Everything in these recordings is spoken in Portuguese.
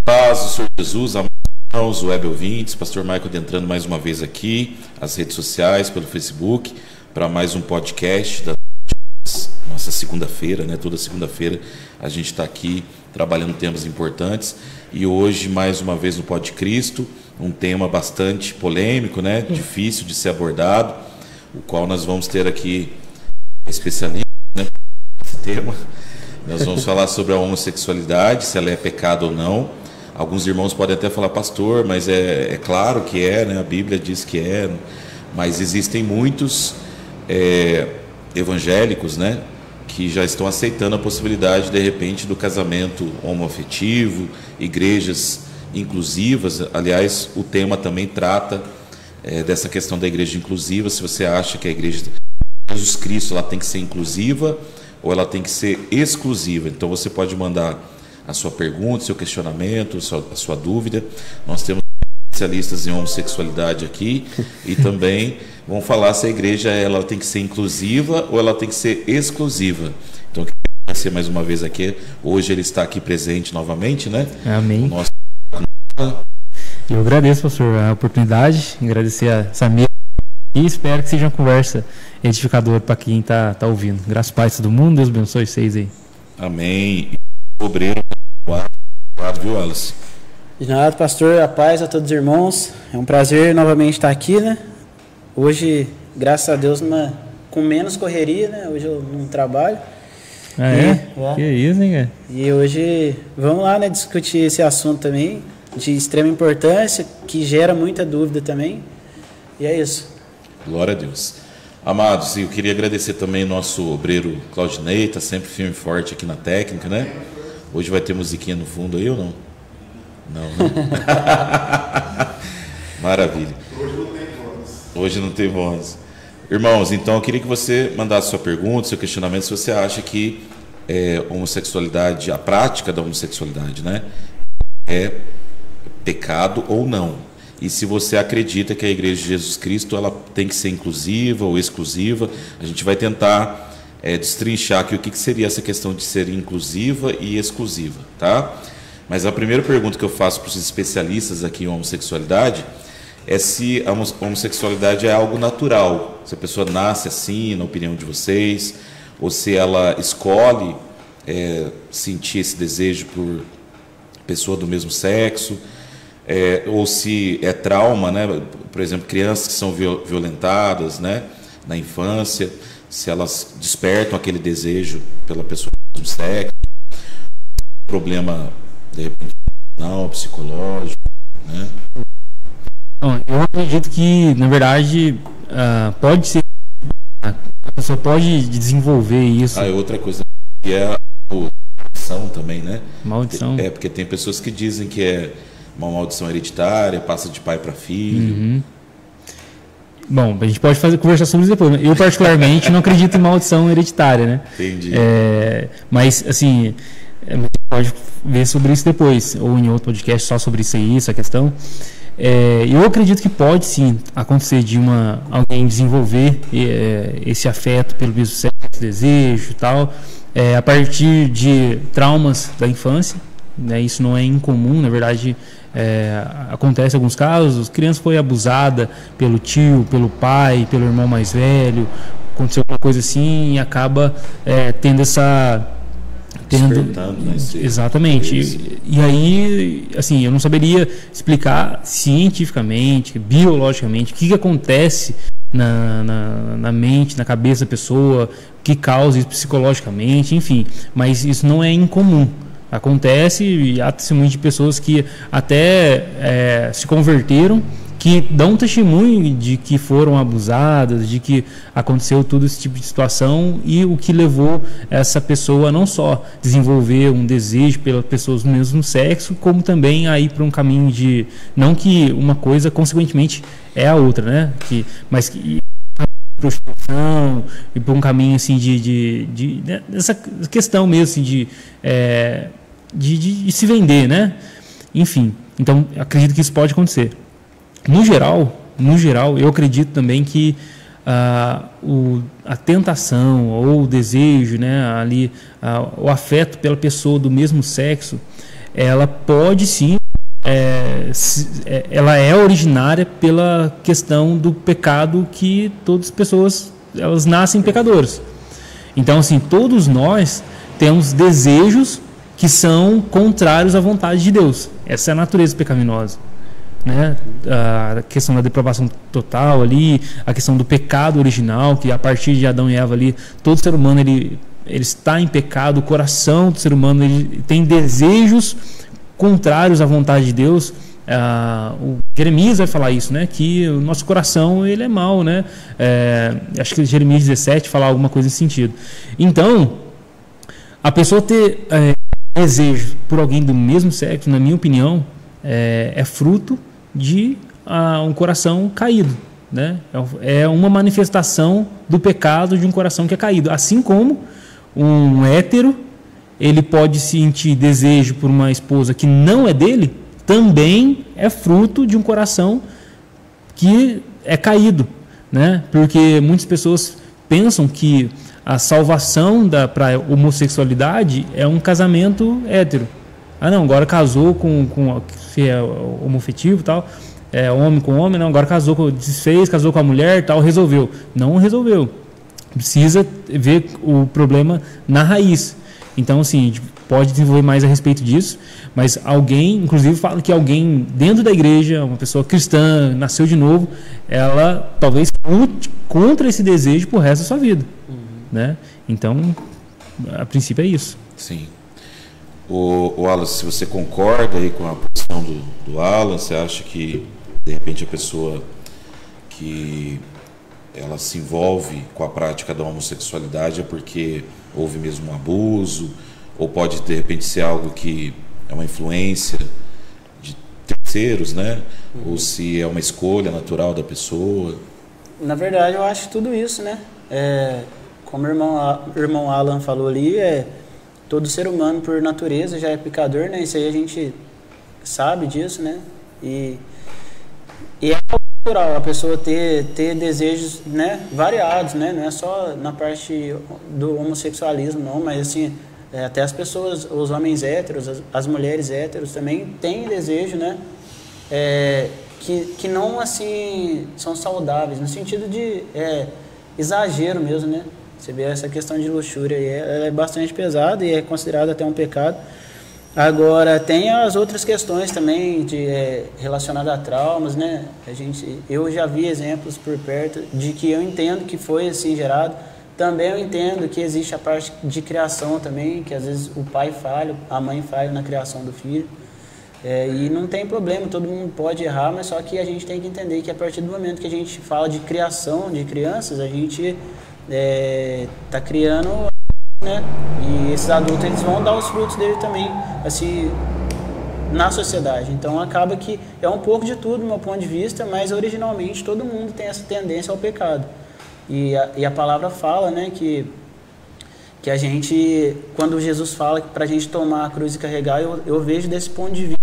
Paz do Senhor Jesus, amados web ouvintes, Pastor Michael adentrando mais uma vez aqui, as redes sociais, pelo Facebook, para mais um podcast da nossa segunda-feira, né? Toda segunda-feira a gente está aqui trabalhando temas importantes e hoje mais uma vez no Pod Cristo, um tema bastante polêmico, né? Difícil de ser abordado, o qual nós vamos ter aqui especialista, né? Esse tema. Nós vamos falar sobre a homossexualidade, se ela é pecado ou não. Alguns irmãos podem até falar, pastor, mas é claro que é, né? A Bíblia diz que é, mas existem muitos evangélicos, né? Que já estão aceitando a possibilidade, de repente, do casamento homoafetivo, igrejas inclusivas. Aliás, o tema também trata dessa questão da igreja inclusiva. Se você acha que a igreja de Jesus Cristo ela tem que ser inclusiva ou ela tem que ser exclusiva, então você pode mandar a sua pergunta, seu questionamento, a sua dúvida. Nós temos especialistas em homossexualidade aqui e também vão falar se a igreja ela tem que ser inclusiva ou ela tem que ser exclusiva. Então, eu quero agradecer mais uma vez aqui. Hoje ele está aqui presente novamente, né? Amém. Eu agradeço, pastor, a oportunidade, agradecer a Samir e espero que seja uma conversa edificadora para quem está ouvindo. Graças a Deus, todo mundo, Deus abençoe vocês aí. Amém. Obreiro, obrigado, viu, Alice? De nada, pastor, a paz a todos os irmãos. É um prazer novamente estar aqui, né? Hoje, graças a Deus, com menos correria, né? Hoje eu não trabalho. Ah, é? Que isso, hein, cara? E hoje, vamos lá, né? Discutir esse assunto também, de extrema importância, que gera muita dúvida também. E é isso. Glória a Deus. Amados, eu queria agradecer também nosso obreiro Claudinei, está sempre firme e forte aqui na técnica, né? Hoje vai ter musiquinha no fundo aí ou não? Não, né? Maravilha. Hoje não tem voz. Irmãos, então eu queria que você mandasse sua pergunta, seu questionamento, se você acha que homossexualidade, a prática da homossexualidade, né, é pecado ou não. E se você acredita que a Igreja de Jesus Cristo ela tem que ser inclusiva ou exclusiva, a gente vai tentar destrinchar aqui o que seria essa questão de ser inclusiva e exclusiva, tá? Mas a primeira pergunta que eu faço para os especialistas aqui em homossexualidade é se a homossexualidade é algo natural, se a pessoa nasce assim, na opinião de vocês, ou se ela escolhe sentir esse desejo por pessoa do mesmo sexo, ou se é trauma, né? Por exemplo, crianças que são violentadas, né, na infância, se elas despertam aquele desejo pela pessoa do mesmo sexo, problema de repente não, psicológico, né? Bom, eu acredito que, na verdade, pode ser, a pessoa pode desenvolver isso. Ah, é outra coisa que é a maldição também, né? Maldição. Porque tem pessoas que dizem que é uma maldição hereditária, passa de pai para filho. Uhum. Bom, a gente pode conversar sobre isso depois. Eu, particularmente, não acredito em maldição hereditária, né? Entendi. Mas, assim, a gente pode ver sobre isso depois, ou em outro podcast só sobre isso aí, essa questão. Eu acredito que pode, sim, acontecer de alguém desenvolver esse afeto pelo mesmo sexo, desejo e tal, a partir de traumas da infância, né? Isso não é incomum, na verdade. Acontece em alguns casos, a criança foi abusada pelo tio, pelo pai, pelo irmão mais velho, aconteceu alguma coisa assim e acaba tendo essa... Despertando, né? Exatamente. E aí, assim, eu não saberia explicar cientificamente, biologicamente, o que acontece na mente, na cabeça da pessoa, o que causa isso psicologicamente, enfim, mas isso não é incomum. Acontece e há testemunhos de pessoas que até se converteram, que dão testemunho de que foram abusadas, de que aconteceu todo esse tipo de situação e o que levou essa pessoa a não só desenvolver um desejo pelas pessoas do mesmo sexo, como também a ir para um caminho de... Não que uma coisa, consequentemente, é a outra, né? Mas que... prostituição e por um caminho assim dessa questão mesmo assim, de se vender, né? Enfim, então acredito que isso pode acontecer. No geral, eu acredito também que a tentação ou o desejo, né, ali, o afeto pela pessoa do mesmo sexo, ela pode sim, ela é originária pela questão do pecado, que todas as pessoas, elas nascem pecadoras. Então, assim, todos nós temos desejos que são contrários à vontade de Deus. Essa é a natureza pecaminosa, né? A questão da depravação total ali, a questão do pecado original, que a partir de Adão e Eva ali, todo ser humano ele está em pecado, o coração do ser humano ele tem desejos contrários à vontade de Deus. O Jeremias vai falar isso, né? Que o nosso coração ele é mau, né? Acho que Jeremias 17 fala alguma coisa nesse sentido. Então, a pessoa ter desejo por alguém do mesmo sexo, na minha opinião, é fruto de um coração caído, né? É uma manifestação do pecado de um coração que é caído. Assim como um hétero, ele pode sentir desejo por uma esposa que não é dele, também é fruto de um coração que é caído, né? Porque muitas pessoas pensam que a salvação para a homossexualidade é um casamento hétero. Não, agora casou se é homoafetivo e tal, homem com homem, não, agora desfez, casou com a mulher e tal, resolveu. Não resolveu. Precisa ver o problema na raiz. Então, assim, a gente pode desenvolver mais a respeito disso, mas alguém, inclusive, fala que alguém dentro da igreja, uma pessoa cristã, nasceu de novo, ela talvez lute contra esse desejo pro resto da sua vida. Né? Então, a princípio é isso. Sim. O Alan, se você concorda aí com a posição do Alan, você acha que, de repente, a pessoa que ela se envolve com a prática da homossexualidade é porque houve mesmo um abuso, ou pode, de repente, ser algo que é uma influência de terceiros, né? Ou se é uma escolha natural da pessoa? Na verdade, eu acho tudo isso, né? Como o irmão Alan falou ali, todo ser humano por natureza já é pecador, né? Isso aí a gente sabe disso, né? E é natural a pessoa ter desejos, né, variados, né? Não é só na parte do homossexualismo, não, mas assim, até as pessoas, os homens héteros, as mulheres héteros também têm desejo, né? Que não, assim, são saudáveis, no sentido de exagero mesmo, né? Você vê essa questão de luxúria aí, ela é bastante pesada e é considerada até um pecado. Agora, tem as outras questões também relacionadas a traumas, né? Eu já vi exemplos por perto de que eu entendo que foi assim gerado. Também eu entendo que existe a parte de criação também, que às vezes o pai falha, a mãe falha na criação do filho. E não tem problema, todo mundo pode errar, mas só que a gente tem que entender que a partir do momento que a gente fala de criação de crianças, a gente está criando, né? E esses adultos eles vão dar os frutos dele também, assim, na sociedade. Então acaba que é um pouco de tudo do meu ponto de vista, mas originalmente todo mundo tem essa tendência ao pecado. E a palavra fala, né, que a gente, quando Jesus fala para a gente tomar a cruz e carregar, eu vejo desse ponto de vista,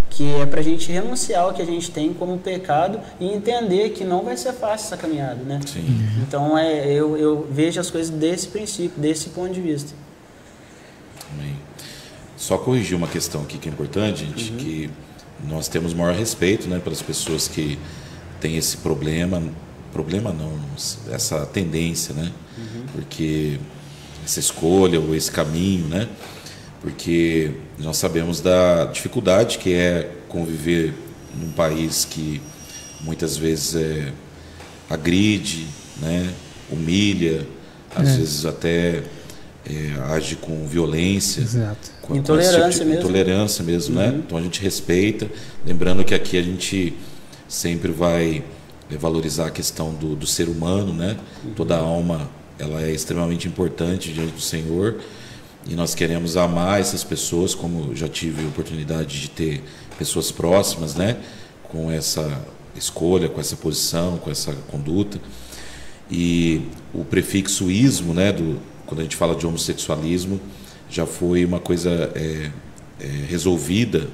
que é para a gente renunciar ao que a gente tem como pecado e entender que não vai ser fácil essa caminhada, né? Sim. Então eu vejo as coisas desse princípio, desse ponto de vista. Amém. Só corrigir uma questão aqui que é importante, gente, que nós temos maior respeito, né, pelas pessoas que têm esse problema não, essa tendência, né? Porque essa escolha ou esse caminho, né? Porque nós sabemos da dificuldade que é conviver num país que muitas vezes agride, né? Humilha, às vezes até age com violência. Exato. Intolerância mesmo. Intolerância mesmo, né? Então a gente respeita, lembrando que aqui a gente sempre vai valorizar a questão do ser humano, né? Toda alma ela é extremamente importante diante do Senhor. E nós queremos amar essas pessoas, como já tive a oportunidade de ter pessoas próximas, né, com essa escolha, com essa posição, com essa conduta. E o prefixo ismo, né, quando a gente fala de homossexualismo, já foi uma coisa resolvida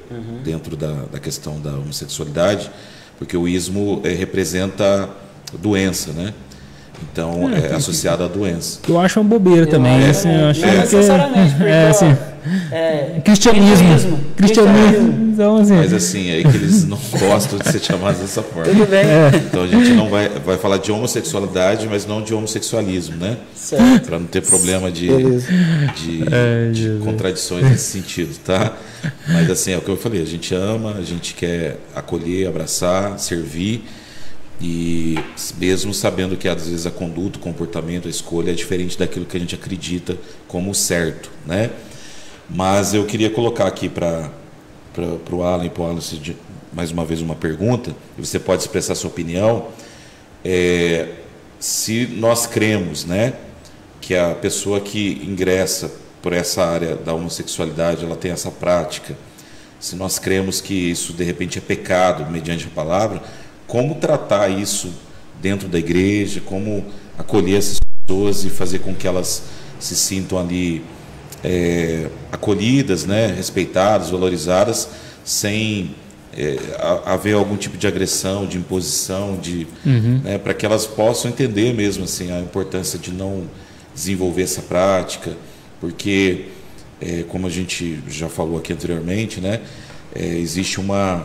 dentro da questão da homossexualidade, porque o ismo representa doença, né? Então, é associado à doença. Eu acho uma bobeira também. Assim, eu acho não necessariamente, porque Cristianismo. Então, assim, mas assim, é que eles não gostam de ser chamados dessa forma. Tudo bem. Então a gente não vai falar de homossexualidade, mas não de homossexualismo, né? Certo. Para não ter problema de contradições nesse sentido, tá? Mas assim, é o que eu falei, a gente ama, a gente quer acolher, abraçar, servir, e mesmo sabendo que às vezes a conduta, o comportamento, a escolha é diferente daquilo que a gente acredita como certo, né? Mas eu queria colocar aqui para o Alan e para o Wallace mais uma vez uma pergunta, e você pode expressar sua opinião. Se nós cremos, né, que a pessoa que ingressa por essa área da homossexualidade, ela tem essa prática, se nós cremos que isso de repente é pecado mediante a palavra, como tratar isso dentro da igreja, como acolher essas pessoas e fazer com que elas se sintam ali acolhidas, né, respeitadas, valorizadas, sem haver algum tipo de agressão, de imposição, né, para que elas possam entender mesmo assim a importância de não desenvolver essa prática, porque como a gente já falou aqui anteriormente, né, existe uma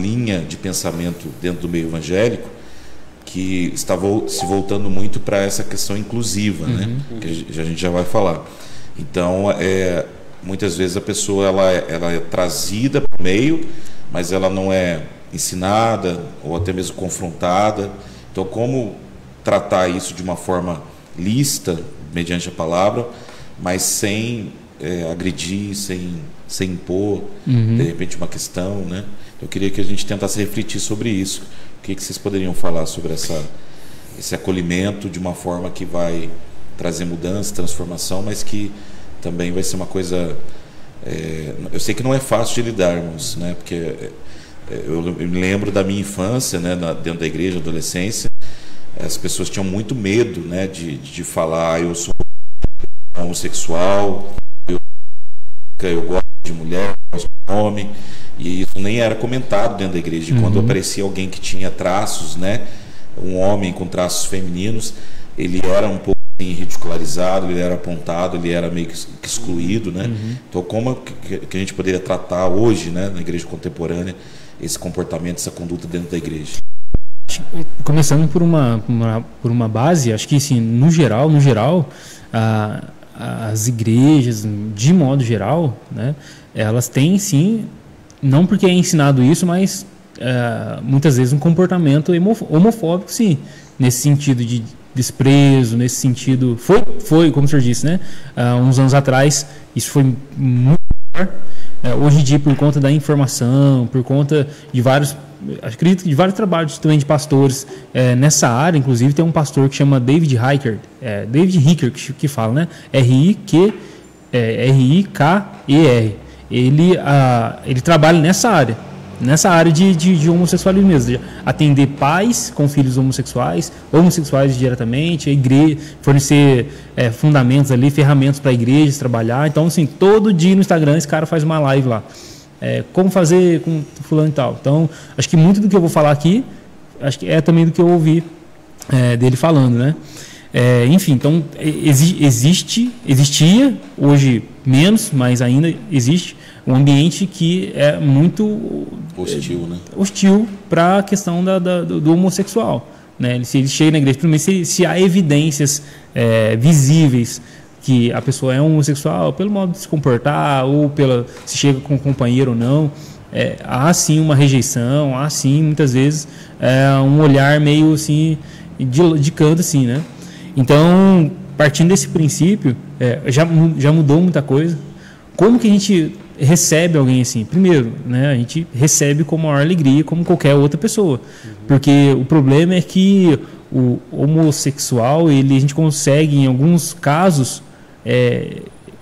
linha de pensamento dentro do meio evangélico que está se voltando muito para essa questão inclusiva, né, que a gente já vai falar. Então, muitas vezes a pessoa ela é trazida para o meio, mas ela não é ensinada ou até mesmo confrontada. Então, como tratar isso de uma forma lícita, mediante a palavra, mas sem agredir, sem impor, de repente, uma questão, né? Eu queria que a gente tentasse refletir sobre isso. O que vocês poderiam falar sobre esse acolhimento de uma forma que vai trazer mudança, transformação, mas que também vai ser uma coisa... eu sei que não é fácil de lidarmos, né? Porque eu me lembro da minha infância, né? Dentro da igreja, adolescência, as pessoas tinham muito medo, né? De falar, eu sou homossexual, eu gosto de mulher, eu gosto de homem, e isso nem era comentado dentro da igreja. E quando aparecia alguém que tinha traços, né? Um homem com traços femininos, ele era um pouco ridicularizado, ele era apontado, ele era meio que excluído, né? Então, como que a gente poderia tratar hoje, né, na igreja contemporânea, esse comportamento, essa conduta dentro da igreja? Começando por uma base, acho que assim, no geral, as igrejas, de modo geral, né, elas têm sim, não porque é ensinado isso, mas muitas vezes um comportamento homofóbico, sim, nesse sentido de desprezo, nesse sentido, foi como o senhor disse, né, uns anos atrás, isso foi muito maior. Hoje em dia, por conta da informação, por conta de acredito que de vários trabalhos também de pastores nessa área, inclusive tem um pastor que chama David Hiker, que fala, né, R-I-K-E-R. Ele trabalha nessa área de homossexualismo mesmo, de atender pais com filhos homossexuais diretamente, a igreja, fornecer fundamentos ali, ferramentas para igrejas trabalhar. Então, assim, todo dia no Instagram esse cara faz uma live lá. Como fazer com fulano e tal. Então, acho que muito do que eu vou falar aqui, acho que é também do que eu ouvi dele falando, né? Enfim, então, existia, hoje menos, mas ainda existe, um ambiente que é muito hostil, né? Hostil para a questão do homossexual, né? Se ele chega na igreja, primeiro, se há evidências visíveis que a pessoa é homossexual, pelo modo de se comportar, ou se chega com um companheiro ou não, há sim uma rejeição, há sim, muitas vezes, um olhar meio assim, de canto, assim, né? Então, partindo desse princípio, já mudou muita coisa. Como que a gente recebe alguém assim? Primeiro, né, a gente recebe com maior alegria, como qualquer outra pessoa. Porque o problema é que o homossexual, a gente consegue, em alguns casos,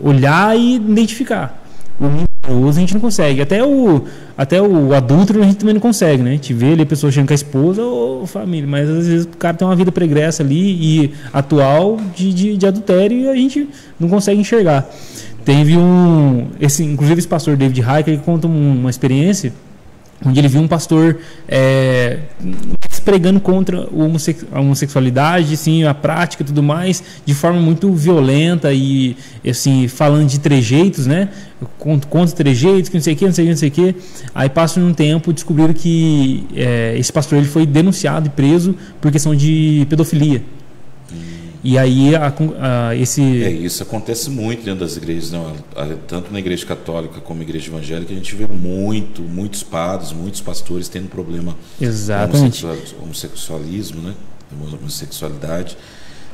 olhar e identificar. O mentiroso a gente não consegue. Até o adúltero a gente também não consegue, né? A gente vê ali a pessoa chegando com a esposa ou família, mas às vezes o cara tem uma vida pregressa ali e atual de adultério e a gente não consegue enxergar. Teve inclusive esse pastor David Hiker, que conta uma experiência onde ele viu um pastor pregando contra a homossexualidade, assim, a prática e tudo mais, de forma muito violenta e, assim, falando de trejeitos, né? Contra trejeitos, que não sei o que, não sei o que, não sei o que. Aí, passa um tempo, descobriram que esse pastor ele foi denunciado e preso por questão de pedofilia. E aí isso acontece muito dentro das igrejas, não? Tanto na igreja católica como na igreja evangélica, a gente vê muitos padres, muitos pastores tendo problema com homossexualismo, né? Homossexualidade,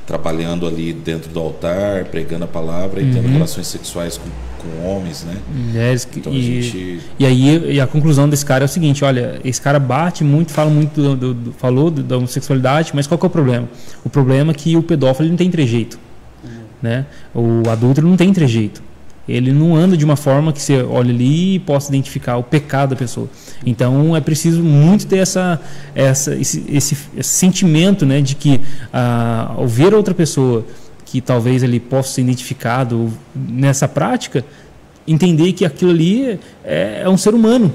trabalhando ali dentro do altar, pregando a palavra e tendo relações sexuais com homens, né? Mulheres. Então, e aí a conclusão desse cara é o seguinte: olha, esse cara bate muito, fala muito falou da homossexualidade, mas qual que é o problema? O problema é que o pedófilo não tem trejeito, né? O adúltero não tem trejeito. Ele não anda de uma forma que você olha ali e possa identificar o pecado da pessoa. Então é preciso muito ter esse sentimento, né, de que ao ver outra pessoa que talvez ele possa ser identificado nessa prática, entender que aquilo ali é um ser humano,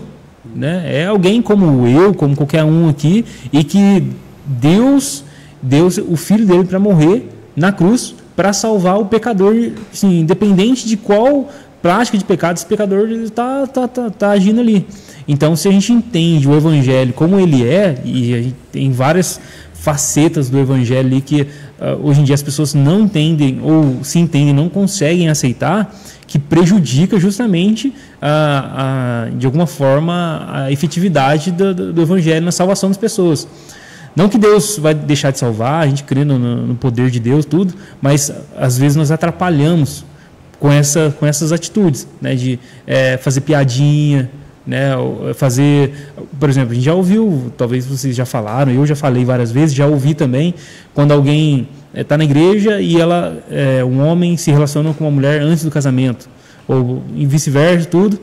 né? É alguém como eu, como qualquer um aqui, e que Deus deu o filho dele para morrer na cruz para salvar o pecador, assim, independente de qual prática de pecado esse pecador está agindo ali. Então, se a gente entende o evangelho como ele é, e a gente tem várias facetas do evangelho ali que hoje em dia as pessoas não entendem, ou se entendem, não conseguem aceitar, que prejudica justamente de alguma forma a efetividade do evangelho na salvação das pessoas. Não que Deus vai deixar de salvar, a gente crê no poder de Deus, tudo, mas às vezes nós atrapalhamos com essas atitudes, né, de fazer piadinha, né, fazer, por exemplo, a gente já ouviu, talvez vocês já falaram, eu já falei várias vezes, já ouvi também, quando alguém está na igreja e um homem se relaciona com uma mulher antes do casamento, ou vice-versa, tudo,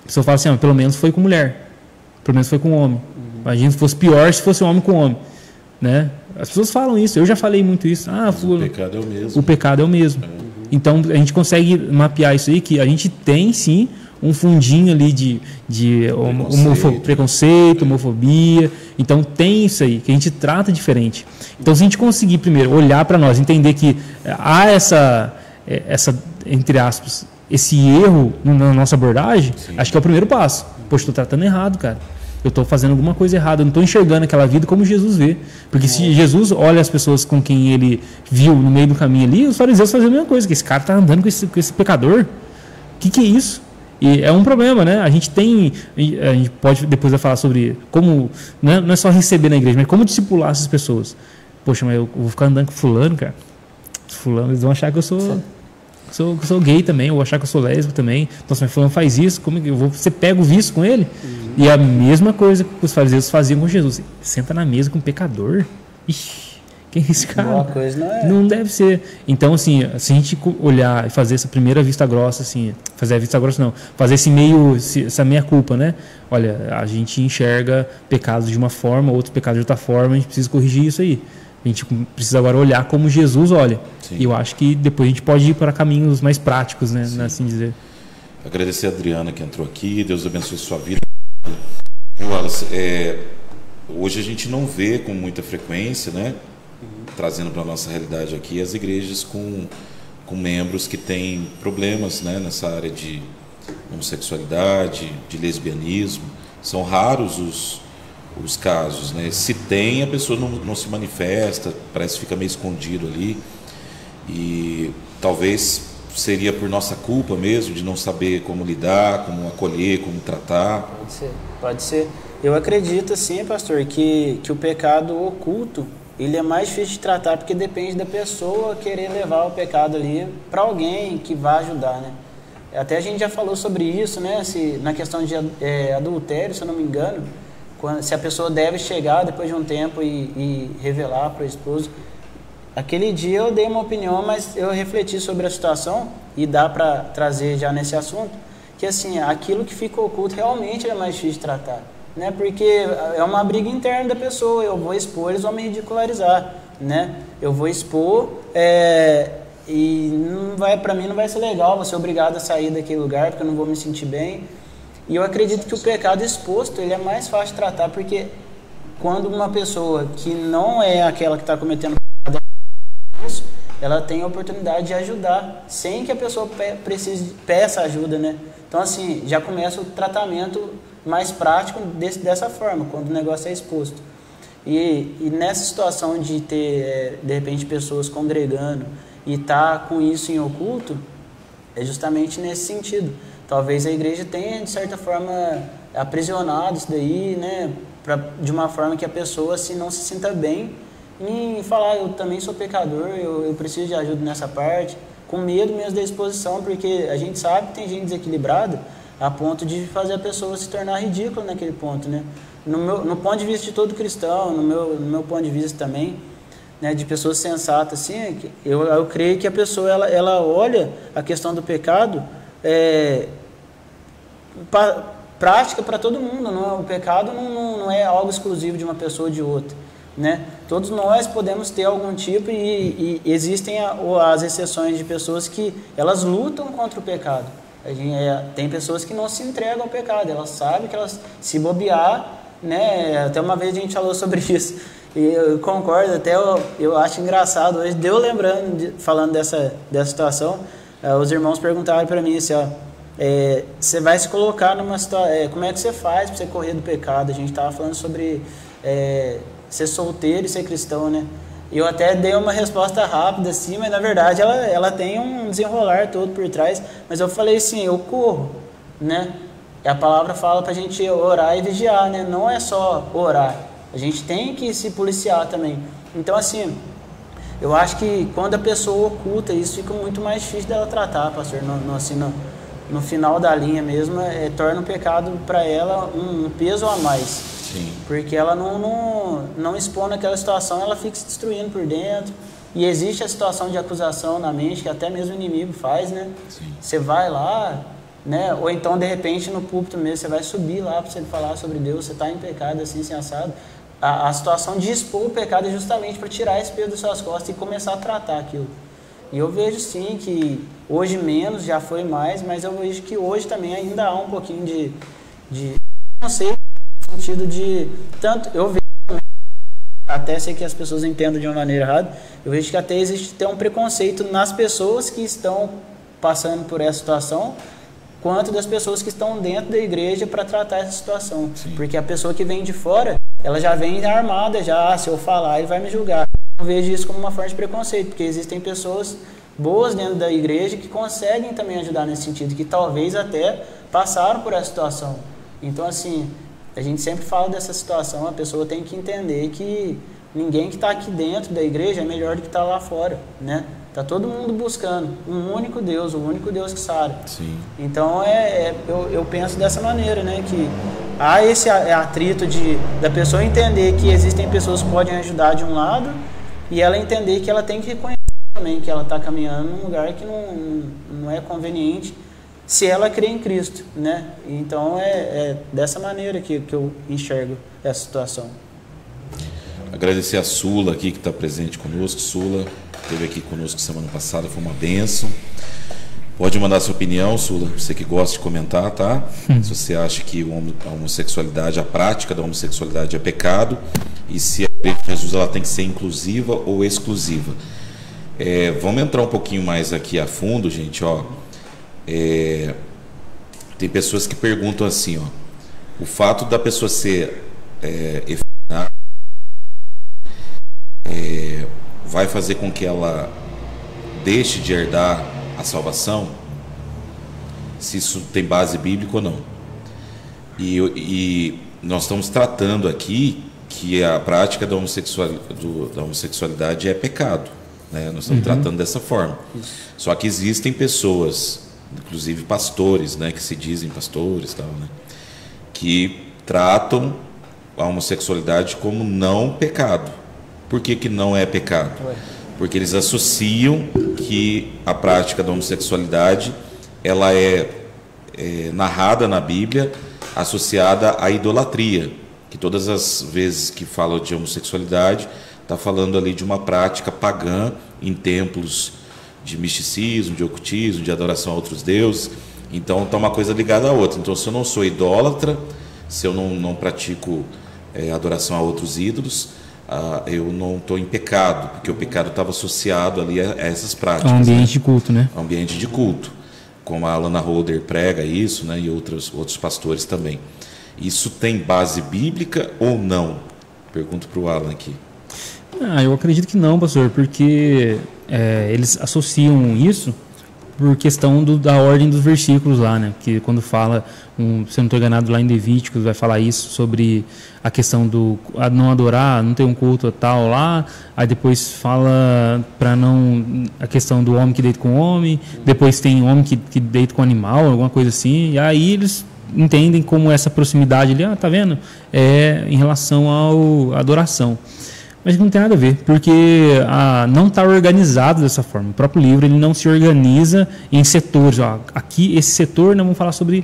a pessoa fala assim, pelo menos foi com mulher, pelo menos foi com homem. Imagina se fosse pior se fosse homem com homem, né? As pessoas falam isso, eu já falei muito isso. O pecado é o mesmo. O pecado é o mesmo. Então a gente consegue mapear isso aí, que a gente tem sim um fundinho ali de preconceito, homofobia. Então tem isso aí, que a gente trata diferente. Então se a gente conseguir primeiro olhar para nós, entender que há essa, entre aspas, esse erro na nossa abordagem, sim, acho que é o primeiro passo. Poxa, estou tratando errado, cara. Eu estou fazendo alguma coisa errada, eu não estou enxergando aquela vida como Jesus vê. Porque se Jesus olha as pessoas com quem ele viu no meio do caminho ali, os fariseus fazem a mesma coisa, que esse cara está andando com esse pecador. O que é isso? E é um problema, né? A gente pode depois falar sobre como, não é só receber na igreja, mas como discipular essas pessoas. Poxa, mas eu vou ficar andando com fulano, cara. Fulano, eles vão achar que eu sou gay também, eu vou achar que eu sou lésbico também. Então, se o fulano faz isso, como você pega o vício com ele? E a mesma coisa que os fariseus faziam com Jesus. Senta na mesa com um pecador. Ixi, quem é esse cara? Uma coisa não deve ser. Então, assim, se a gente olhar e fazer essa primeira vista grossa, assim, fazer essa meia culpa, né? Olha, a gente enxerga pecados de uma forma, outros pecados de outra forma, a gente precisa corrigir isso aí. A gente precisa agora olhar como Jesus olha. Sim. E eu acho que depois a gente pode ir para caminhos mais práticos, né? Assim dizer. Agradecer a Adriana que entrou aqui, Deus abençoe sua vida. Wallace, hoje a gente não vê com muita frequência, né, trazendo para a nossa realidade aqui, as igrejas com membros que têm problemas, né, nessa área de homossexualidade, de lesbianismo. São raros os casos, né? Se tem, a pessoa não se manifesta, parece que fica meio escondido ali, e talvez seria por nossa culpa mesmo, de não saber como lidar, como acolher, como tratar. Pode ser. Eu acredito, sim, pastor, que o pecado oculto, ele é mais difícil de tratar, porque depende da pessoa querer levar o pecado ali para alguém que vá ajudar, né? Até a gente já falou sobre isso, né? Na questão de adultério, se eu não me engano, se a pessoa deve chegar depois de um tempo e revelar para o esposo. Aquele dia eu dei uma opinião, mas eu refleti sobre a situação e dá para trazer já nesse assunto, que assim, aquilo que fica oculto realmente é mais difícil de tratar, né? Porque é uma briga interna da pessoa, eu vou expor, eles vão me ridicularizar, né? Eu vou expor e para mim não vai ser legal, vou ser obrigado a sair daquele lugar porque eu não vou me sentir bem. E eu acredito que o pecado exposto, ele é mais fácil de tratar, porque quando uma pessoa que não é aquela que está cometendo isso, ela tem a oportunidade de ajudar, sem que a pessoa peça ajuda, né? Então, assim, já começa o tratamento mais prático dessa forma, quando o negócio é exposto. E nessa situação de ter, de repente, pessoas congregando e estar com isso em oculto, é justamente nesse sentido. Talvez a igreja tenha, de certa forma, aprisionado isso daí, né? De uma forma que a pessoa não se sinta bem em falar, eu também sou pecador, eu preciso de ajuda nessa parte, com medo mesmo da exposição, porque a gente sabe que tem gente desequilibrada a ponto de fazer a pessoa se tornar ridícula naquele ponto, né? No ponto de vista de todo cristão, no meu ponto de vista também, né, de pessoas sensatas, assim, eu creio que a pessoa ela olha a questão do pecado prática para todo mundo. O pecado não é algo exclusivo de uma pessoa ou de outra, né? Todos nós podemos ter algum tipo e existem as exceções de pessoas que elas lutam contra o pecado. Tem pessoas que não se entregam ao pecado, elas sabem que elas se bobear, né? Até uma vez a gente falou sobre isso e eu concordo, até eu acho engraçado hoje, deu lembrando, falando dessa situação, os irmãos perguntaram para mim assim, ó, você vai se colocar numa situação, como é que você faz para você correr do pecado? A gente estava falando sobre ser solteiro e ser cristão, né? Eu até dei uma resposta rápida assim, mas na verdade ela tem um desenrolar todo por trás, mas eu falei assim, eu corro, né? E a palavra fala para a gente orar e vigiar, né? Não é só orar, a gente tem que se policiar também. Então, assim, eu acho que quando a pessoa oculta isso, fica muito mais difícil dela tratar, pastor, no final da linha mesmo, torna o pecado para ela um peso a mais. Sim. Porque ela não expõe naquela situação, ela fica se destruindo por dentro. E existe a situação de acusação na mente, que até mesmo o inimigo faz, né? Sim. Você vai lá, né? Ou então, de repente, no púlpito mesmo, você vai subir lá para você falar sobre Deus, você está em pecado, assim, sem assado. A situação de expor o pecado é justamente para tirar esse peso das suas costas e começar a tratar aquilo. E eu vejo sim que hoje menos, já foi mais, mas eu vejo que hoje também ainda há um pouquinho de não sei, no sentido de tanto, eu vejo também, até sei que as pessoas entendam de uma maneira errada, eu vejo que até existe um preconceito nas pessoas que estão passando por essa situação, quanto das pessoas que estão dentro da igreja para tratar essa situação. Sim. Porque a pessoa que vem de fora, ela já vem armada, se eu falar, ele vai me julgar. Eu vejo isso como uma forma de preconceito, porque existem pessoas boas dentro da igreja que conseguem também ajudar nesse sentido, que talvez até passaram por essa situação. Então, assim, a gente sempre fala dessa situação, a pessoa tem que entender que ninguém que está aqui dentro da igreja é melhor do que está lá fora, né? Está todo mundo buscando um único Deus, o único Deus que sabe. Sim. Então, eu penso dessa maneira, né? Que há esse atrito da pessoa entender que existem pessoas que podem ajudar de um lado e ela entender que ela tem que reconhecer também que ela está caminhando num lugar que não é conveniente se ela crê em Cristo, né? Então, é dessa maneira que eu enxergo essa situação. Agradecer a Sula aqui que está presente conosco. Sula esteve aqui conosco semana passada, foi uma bênção. Pode mandar sua opinião, Sula, você que gosta de comentar, tá? Se você acha que a homossexualidade, a prática da homossexualidade é pecado e se a igreja de Jesus ela tem que ser inclusiva ou exclusiva. Vamos entrar um pouquinho mais aqui a fundo, gente, ó. Tem pessoas que perguntam assim, ó, o fato da pessoa ser efeminada vai fazer com que ela deixe de herdar a salvação, se isso tem base bíblica ou não. E nós estamos tratando aqui que a prática da homossexualidade é pecado, né? Nós estamos tratando dessa forma. Isso. Só que existem pessoas, inclusive pastores, né, que se dizem pastores, tal, né, que tratam a homossexualidade como não pecado. Por que não é pecado? Porque eles associam que a prática da homossexualidade ela é narrada na Bíblia associada à idolatria, que todas as vezes que fala de homossexualidade está falando ali de uma prática pagã em templos de misticismo, de ocultismo, de adoração a outros deuses. Então está uma coisa ligada à outra. Então, se eu não sou idólatra, se eu não pratico adoração a outros ídolos, eu não estou em pecado, porque o pecado estava associado ali a essas práticas. É um ambiente de culto, né? Ambiente de culto, como a Alana Holder prega isso, né, e outros pastores também. Isso tem base bíblica ou não? Pergunto para o Alan aqui. Eu acredito que não, pastor, porque eles associam isso por questão da ordem dos versículos lá, né? Que quando fala, se eu não estou enganado, lá em Levíticos vai falar isso sobre a questão do não adorar, não ter um culto tal lá, aí depois fala para não, a questão do homem que deita com homem, depois tem homem que deita com animal, alguma coisa assim, e aí eles entendem como essa proximidade ali, tá vendo? É em relação à adoração. Mas não tem nada a ver, porque não está organizado dessa forma. O próprio livro ele não se organiza em setores. Aqui, esse setor, nós vamos falar sobre,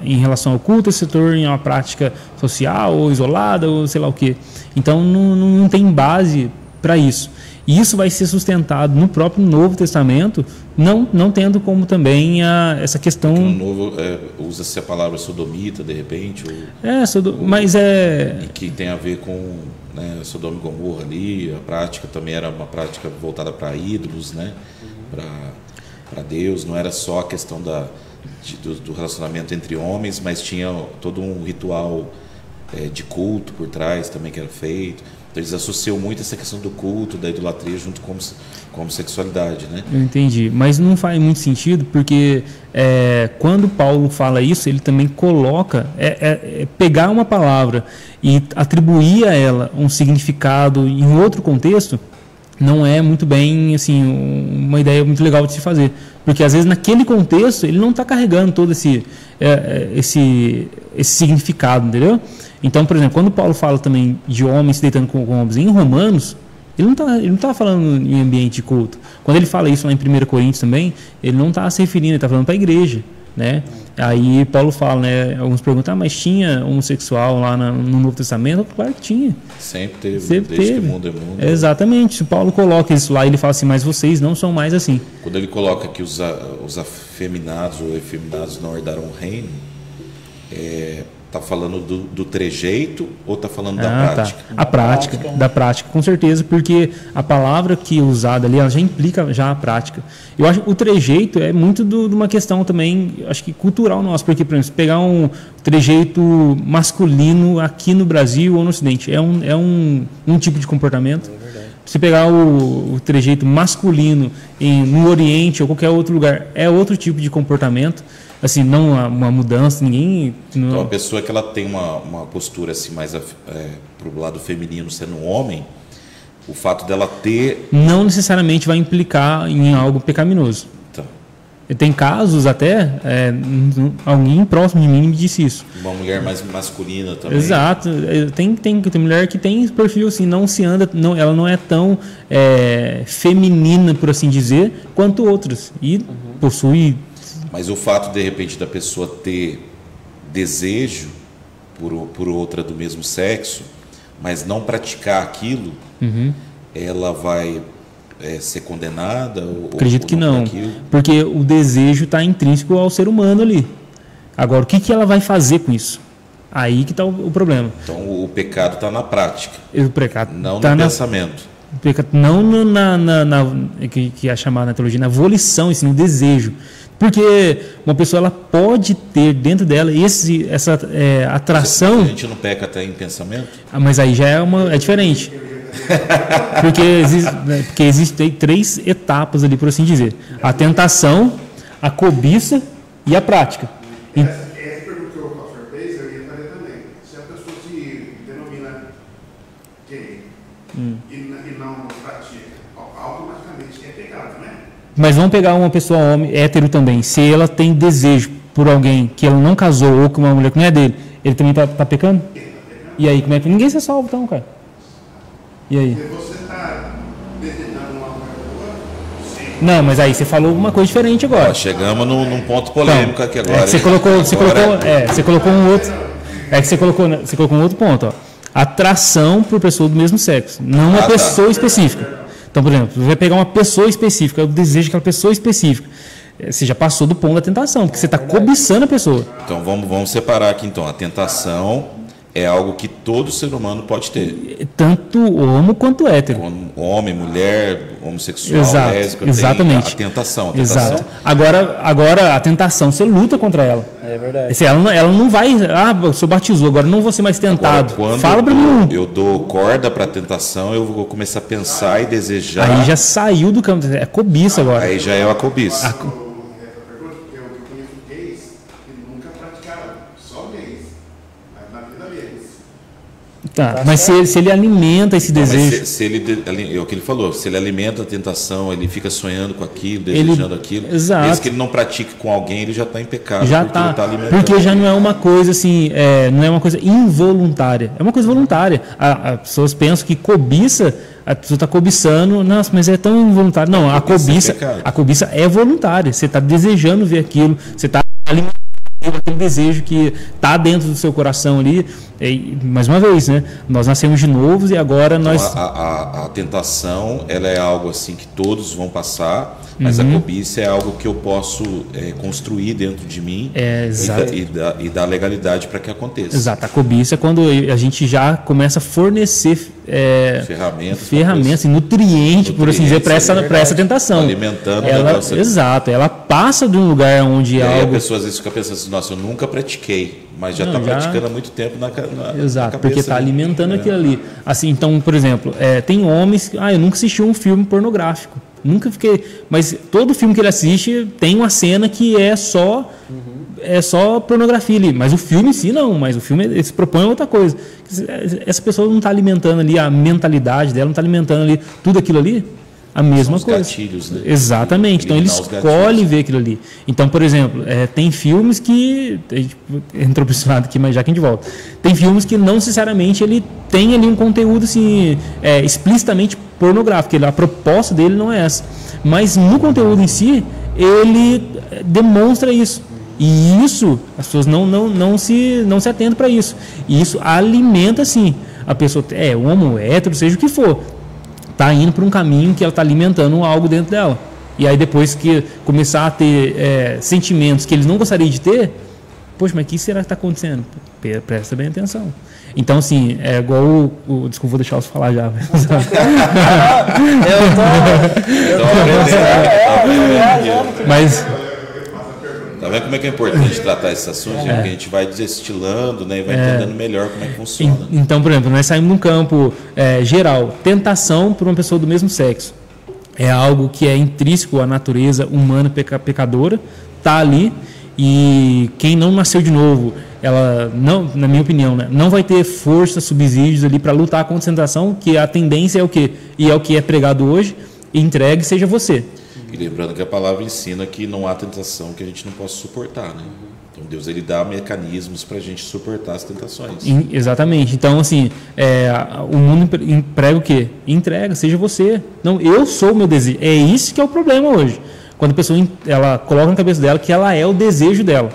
em relação ao culto, esse setor em uma prática social, ou isolada, ou sei lá o quê. Então, não tem base para isso. E isso vai ser sustentado no próprio Novo Testamento, não tendo como também essa questão... Porque no Novo usa-se a palavra sodomita, de repente, mas e que tem a ver com, né, Sodoma e Gomorra ali, a prática também era uma prática voltada para ídolos, né, para Deus, não era só a questão do relacionamento entre homens, mas tinha todo um ritual de culto por trás também que era feito. Então, eles associam muito essa questão do culto, da idolatria, junto com a homossexualidade, né? Eu entendi, mas não faz muito sentido, porque quando Paulo fala isso, ele também coloca, pegar uma palavra e atribuir a ela um significado em outro contexto, não é muito bem, assim, uma ideia muito legal de se fazer. Porque, às vezes, naquele contexto, ele não está carregando todo esse significado, entendeu? Então, por exemplo, quando Paulo fala também de homens se deitando com homens em Romanos, ele não tá falando em ambiente de culto. Quando ele fala isso lá em 1 Coríntios também, ele não está se referindo, ele está falando para a igreja, né? Aí Paulo fala, né? Alguns perguntam, mas tinha homossexual lá no Novo Testamento? Claro que tinha. Sempre teve, desde que o mundo é mundo. Exatamente. Se Paulo coloca isso lá, ele fala assim, mas vocês não são mais assim. Quando ele coloca que os afeminados ou efeminados não herdaram o reino, está falando do trejeito ou está falando da prática? Tá. Da prática, com certeza, porque a palavra que é usada ali, ela já implica já a prática. Eu acho que o trejeito é muito de uma questão também, acho que cultural nossa, porque, por exemplo, se pegar um trejeito masculino aqui no Brasil ou no Ocidente, é um tipo de comportamento. Se pegar o trejeito masculino no Oriente ou qualquer outro lugar, é outro tipo de comportamento. Assim, não uma mudança, ninguém... Então, a pessoa que ela tem uma postura assim, mais para o lado feminino, sendo um homem, o fato dela ter... Não necessariamente vai implicar em algo pecaminoso. Tá. Tem casos até, alguém próximo de mim me disse isso. Uma mulher mais masculina também. Exato. Tem mulher que tem perfil assim, não se anda, ela não é tão feminina, por assim dizer, quanto outras. E possui... Mas o fato, de repente, da pessoa ter desejo por outra do mesmo sexo, mas não praticar aquilo, ela vai ser condenada? Acredito que não, porque o desejo está intrínseco ao ser humano ali. Agora, o que ela vai fazer com isso? Aí que está o problema. Então, o pecado está na prática, o pecado não no pensamento. Não que é chamada na teologia, na volição, no desejo. Porque uma pessoa ela pode ter dentro dela essa atração. A gente não peca até em pensamento? Mas aí já é diferente. Porque existem 3 etapas ali, por assim dizer: a tentação, a cobiça e a prática. Essa pergunta que o pastor fez, eu ia fazer também. Se a pessoa se denomina gay e não pratica, automaticamente é pecado, né? Mas vamos pegar uma pessoa homem, hétero também. Se ela tem desejo por alguém que ela não casou ou com uma mulher que não é dele, ele também tá pecando? E aí, como é que... Ninguém se salva então, cara. E aí? Se você está desejando uma coisa, sim. Não, mas aí você falou uma coisa diferente agora. Chegamos num ponto polêmico aqui agora. Você colocou um outro... você colocou um outro ponto, ó. Atração por pessoa do mesmo sexo. Não uma pessoa específica. Então, por exemplo, você vai pegar uma pessoa específica, eu desejo aquela pessoa específica. Você já passou do ponto da tentação, porque você está cobiçando a pessoa. Então, vamos separar aqui, então. A tentação é algo que todo ser humano pode ter. Tanto homo quanto hétero. Como homem, mulher, homossexual, Exato, lésbica, exatamente. tem a tentação. Exato. Agora, a tentação, você luta contra ela. É verdade. Assim, ela não vai, eu sou batizou, agora não vou ser mais tentado. Agora, quando Fala para mim. eu dou corda para a tentação, eu vou começar a pensar e desejar. Aí já saiu do campo, é cobiça agora. Aí já é uma cobiça. Essa pergunta, porque eu conheço gays que nunca praticaram, só gays, mas na vida deles. Tá, mas se ele alimenta esse desejo. Mas se ele, é o que ele falou, se ele alimenta a tentação, ele fica sonhando com aquilo, desejando aquilo, exato. mesmo que ele não pratique com alguém, ele já está em pecado. Já porque ele tá, alimentando. porque já não é uma coisa assim, não é uma coisa involuntária, é uma coisa voluntária. As pessoas pensam que cobiça, a pessoa está cobiçando, nossa, mas é tão involuntário. Não, a cobiça é voluntária. Você está desejando ver aquilo, você está alimentando aquele desejo que está dentro do seu coração ali. E, mais uma vez, né? Nós nascemos de novo e agora então, nós... a tentação, ela é algo assim que todos vão passar, mas a cobiça é algo que eu posso construir dentro de mim e dar legalidade para que aconteça. Exato. A cobiça é quando a gente já começa a fornecer ferramentas e nutrientes, por assim dizer, para essa tentação. Alimentando exato. Ela passa de um lugar onde aí algo... a pessoa às vezes fica pensando assim, nossa, eu nunca pratiquei, mas já está praticando há muito tempo na Exato, cabeça, porque está alimentando aquilo ali. Assim, então, por exemplo, tem homens que... eu nunca assisti um filme pornográfico. Nunca fiquei... Mas todo filme que ele assiste tem uma cena que é só pornografia ali. Mas o filme em si não. Mas o filme ele se propõe a outra coisa. Essa pessoa não está alimentando ali a mentalidade dela, não está alimentando ali tudo aquilo ali. A mesma São coisa. Os gatilhos, né? Exatamente. Então ele escolhe ver aquilo ali. Então, por exemplo, tem filmes que... A gente entrou para esse lado aqui, mas já que a gente volta. Tem filmes que não necessariamente ele tem ali um conteúdo assim, explicitamente pornográfico. A proposta dele não é essa. Mas no conteúdo em si, ele demonstra isso. E isso, as pessoas não se atentam para isso. E isso alimenta, sim. A pessoa, homo, hétero, seja o que for, está indo para um caminho que ela está alimentando algo dentro dela. E aí depois que começar a ter sentimentos que eles não gostariam de ter, poxa, mas o que será que está acontecendo? Presta bem atenção. Então, assim, é igual desculpa, vou deixar você falar já. Mas... Tá vendo como é que é importante tratar esses assuntos? Porque a gente vai desestilando, né, e vai entendendo melhor como é que funciona. Então, por exemplo, nós saímos num campo geral. Tentação por uma pessoa do mesmo sexo. É algo que é intrínseco à natureza humana pecadora, está ali, e quem não nasceu de novo, ela não, na minha opinião, né, não vai ter força, subsídios ali para lutar contra a tentação, que a tendência é o quê? E é o que é pregado hoje, entregue seja você. E lembrando que a palavra ensina que não há tentação que a gente não possa suportar, né? Então Deus ele dá mecanismos para a gente suportar as tentações. Exatamente. Então assim, o mundo prega o quê? Entrega, seja você. Não, eu sou o meu desejo. É isso que é o problema hoje. Quando a pessoa ela coloca na cabeça dela que ela é o desejo dela.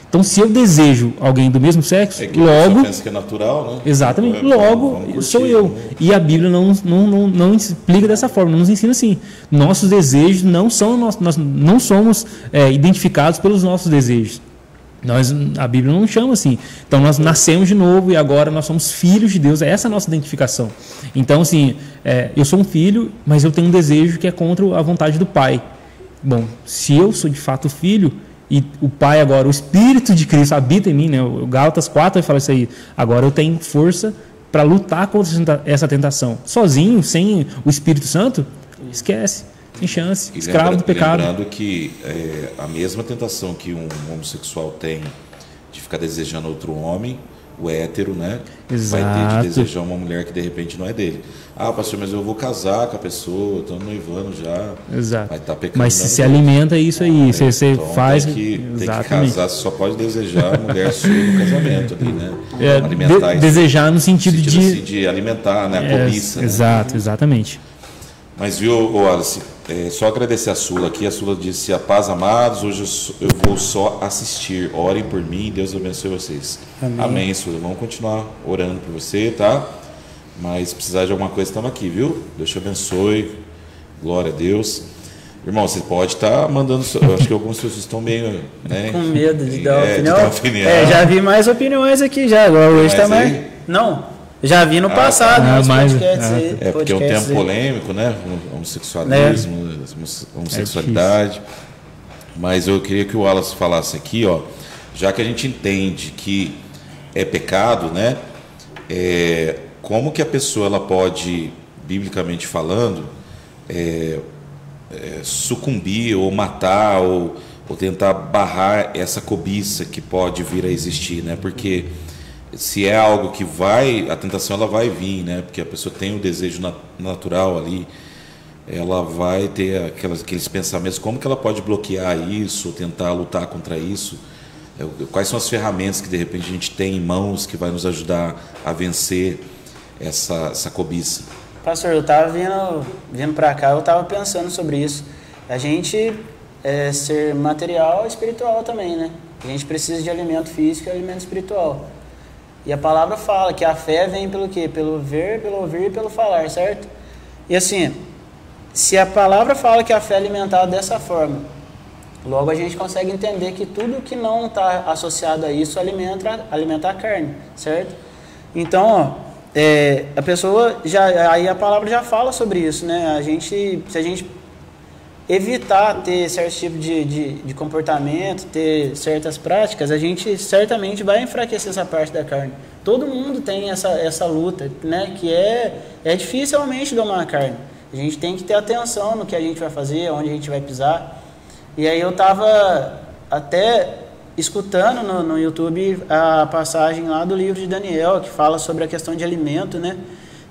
Então, se eu desejo alguém do mesmo sexo, logo... pensa que é natural, né? Exatamente. Logo, sou eu. E a Bíblia não explica dessa forma, não nos ensina assim. Nossos desejos não são... Nós não somos identificados pelos nossos desejos. A Bíblia não chama assim. Então, nós nascemos de novo e agora nós somos filhos de Deus. Essa é a nossa identificação. Então, assim, eu sou um filho, mas eu tenho um desejo que é contra a vontade do Pai. Bom, se eu sou de fato filho... E o Pai agora, o Espírito de Cristo habita em mim, né? O Gálatas 4 vai falar isso aí. Agora eu tenho força para lutar contra essa tentação. Sozinho, sem o Espírito Santo, esquece, sem chance, escravo do pecado. Lembrando que a mesma tentação que um homossexual tem de ficar desejando outro homem, o hétero, né? Exato. Vai ter de desejar uma mulher que de repente não é dele. Ah, pastor, mas eu vou casar com a pessoa, estou noivando já. Exato. Vai estar pecando. Mas se alimenta isso aí, você então, faz... Tem que casar, você só pode desejar a mulher sua no casamento ali, né? Alimentar desejar no sentido de alimentar, né? A cobiça. Exato, né? Exatamente. Mas viu, Wallace, só agradecer a Sula aqui. A Sula disse: a paz, amados, hoje eu vou só assistir. Orem por mim, Deus abençoe vocês. Amém, Sula. Vamos continuar orando por você, tá? Mas se precisar de alguma coisa, estamos aqui, viu? Deus te abençoe. Glória a Deus. Irmão, você pode estar mandando. Eu acho que algumas pessoas estão meio. Né, com medo de dar opinião. De dar opinião. Já vi mais opiniões aqui já. Agora hoje está mais. Não, já vi no passado. Porque é um tema polêmico, né? Homossexualismo, homossexualidade. Mas eu queria que o Wallace falasse aqui, ó, já que a gente entende que é pecado, né? Como que a pessoa ela pode, biblicamente falando, sucumbir ou matar ou tentar barrar essa cobiça que pode vir a existir, né? Porque se é algo que a tentação ela vai vir, né? Porque a pessoa tem o desejo natural ali, ela vai ter aqueles pensamentos, como que ela pode bloquear isso, tentar lutar contra isso? Quais são as ferramentas que de repente a gente tem em mãos que vai nos ajudar a vencer essa cobiça? Pastor, eu estava vindo para cá, eu estava pensando sobre isso. A gente ser material e espiritual também, né? A gente precisa de alimento físico e alimento espiritual. E a palavra fala que a fé vem pelo quê? Pelo ver, pelo ouvir e pelo falar, certo? E assim, se a palavra fala que a fé é alimentada dessa forma, logo a gente consegue entender que tudo que não está associado a isso alimenta a carne, certo? Então, ó, a pessoa aí a palavra já fala sobre isso, né? Se a gente evitar ter certo tipo de comportamento, ter certas práticas, a gente certamente vai enfraquecer essa parte da carne. Todo mundo tem essa luta, né? Que é difícil realmente domar a carne. A gente tem que ter atenção no que a gente vai fazer, onde a gente vai pisar. E aí eu estava até escutando no YouTube a passagem lá do livro de Daniel, que fala sobre a questão de alimento, né?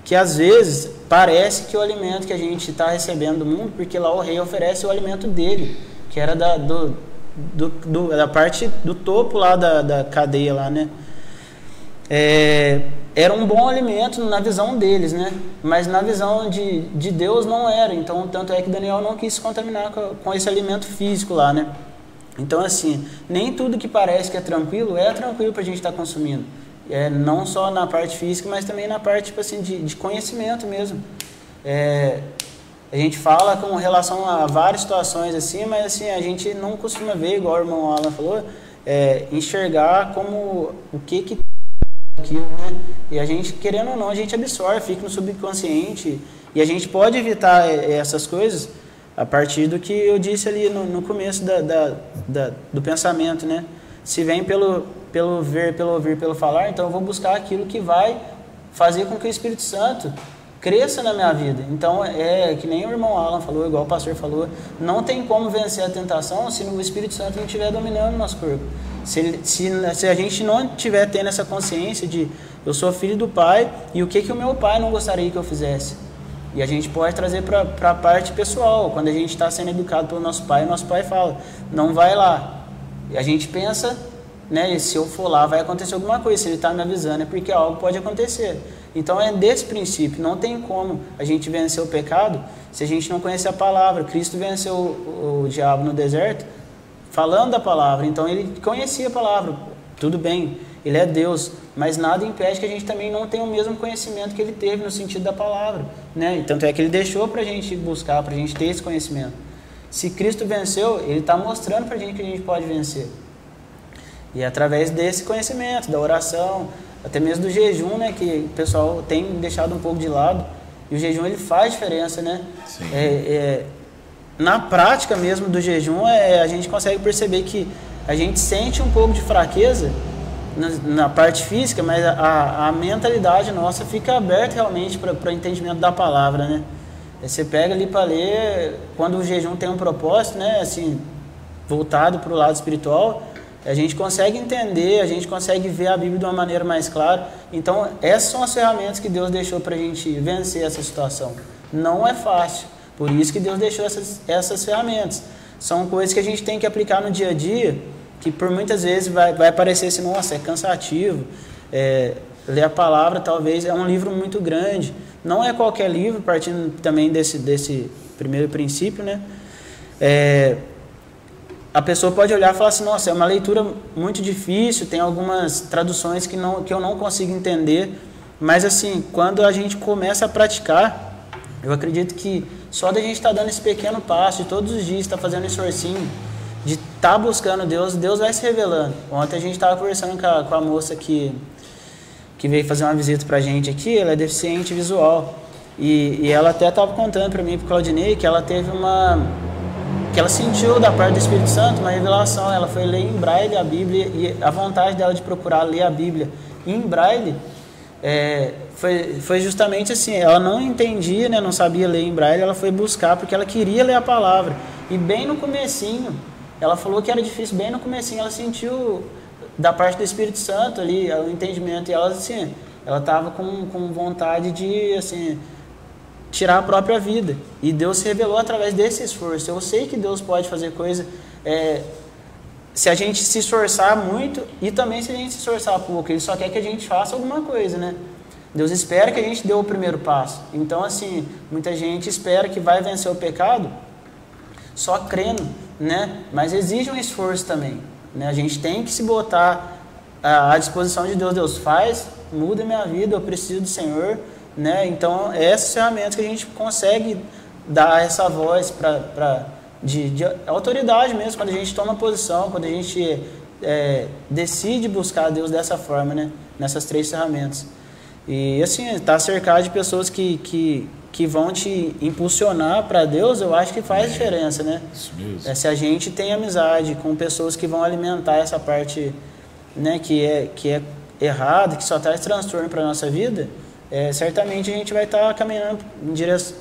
Que às vezes parece que o alimento que a gente está recebendo do mundo, porque lá o rei oferece o alimento dele, que era da parte do topo lá da cadeia lá, né? Era um bom alimento na visão deles, né? Mas na visão de Deus não era. Então, tanto é que Daniel não quis se contaminar com esse alimento físico lá, né? Então, assim, nem tudo que parece que é tranquilo para a gente estar consumindo. Não só na parte física, mas também na parte, tipo assim, de conhecimento mesmo. A gente fala com relação a várias situações assim, mas assim, a gente não costuma ver, igual o irmão Alan falou, enxergar como o que aquilo, né? E a gente, querendo ou não, a gente absorve, fica no subconsciente, e a gente pode evitar essas coisas a partir do que eu disse ali no começo do pensamento, né? Se vem pelo ver, pelo ouvir, pelo falar, então eu vou buscar aquilo que vai fazer com que o Espírito Santo cresça na minha vida. Então, que nem o irmão Alan falou, igual o pastor falou, não tem como vencer a tentação se o Espírito Santo não estiver dominando o nosso corpo. Se a gente não estiver tendo essa consciência de eu sou filho do Pai e o que o meu pai não gostaria que eu fizesse. E a gente pode trazer para a parte pessoal. Quando a gente está sendo educado pelo nosso pai fala, não vai lá. E a gente pensa, né, se eu for lá vai acontecer alguma coisa. Se ele está me avisando é porque algo pode acontecer. Então é desse princípio. Não tem como a gente vencer o pecado se a gente não conhecer a palavra. Cristo venceu o diabo no deserto falando da palavra. Então ele conhecia a palavra. Tudo bem, ele é Deus, mas nada impede que a gente também não tenha o mesmo conhecimento que ele teve no sentido da palavra, né? E tanto é que ele deixou para a gente buscar, para a gente ter esse conhecimento. Se Cristo venceu, ele está mostrando para a gente que a gente pode vencer. E é através desse conhecimento, da oração, até mesmo do jejum, né? Que o pessoal tem deixado um pouco de lado. E o jejum, ele faz diferença, né? Sim. Na prática mesmo do jejum, a gente consegue perceber que a gente sente um pouco de fraqueza na parte física, mas a mentalidade nossa fica aberta realmente para o entendimento da palavra, né? Você pega ali para ler, quando o jejum tem um propósito, né? Assim, voltado para o lado espiritual, a gente consegue entender, a gente consegue ver a Bíblia de uma maneira mais clara. Então, essas são as ferramentas que Deus deixou para a gente vencer essa situação. Não é fácil, por isso que Deus deixou essas ferramentas. São coisas que a gente tem que aplicar no dia a dia, que por muitas vezes vai parecer assim, nossa, é cansativo. Ler a palavra talvez é um livro muito grande. Não é qualquer livro, partindo também desse primeiro princípio, né? A pessoa pode olhar e falar assim, nossa, é uma leitura muito difícil, tem algumas traduções que eu não consigo entender, mas assim, quando a gente começa a praticar, Eu acredito que só da gente estar dando esse pequeno passo, de todos os dias estar fazendo esforcinho, de estar buscando Deus, Deus vai se revelando. Ontem a gente estava conversando com a moça que veio fazer uma visita pra gente aqui, ela é deficiente visual. E ela até estava contando para mim, pro Claudinei, que ela teve que ela sentiu da parte do Espírito Santo uma revelação. Ela foi ler em braille a Bíblia, e a vontade dela de procurar ler a Bíblia em braille foi justamente assim. Ela não entendia, né, não sabia ler em braille, ela foi buscar porque ela queria ler a palavra. E bem no comecinho, ela falou que era difícil, bem no comecinho ela sentiu da parte do Espírito Santo ali, o entendimento, e ela assim, ela estava com vontade de assim, tirar a própria vida. E Deus se revelou através desse esforço. Eu sei que Deus pode fazer coisa se a gente se esforçar muito e também se a gente se esforçar pouco. Ele só quer que a gente faça alguma coisa, né? Deus espera que a gente dê o primeiro passo. Então, assim, muita gente espera que vai vencer o pecado só crendo, né? Mas exige um esforço também, né? A gente tem que se botar à disposição de Deus. Deus faz, muda minha vida, eu preciso do Senhor, né? Então, essas ferramentas que a gente consegue dar essa voz de autoridade mesmo, quando a gente toma posição, quando a gente decide buscar Deus dessa forma, né? Nessas 3 ferramentas. E assim, estar cercado de pessoas que vão te impulsionar para Deus, eu acho que faz diferença, né? Isso mesmo. Se a gente tem amizade com pessoas que vão alimentar essa parte, né, que é errada, que só traz transtorno para a nossa vida, certamente a gente vai estar caminhando em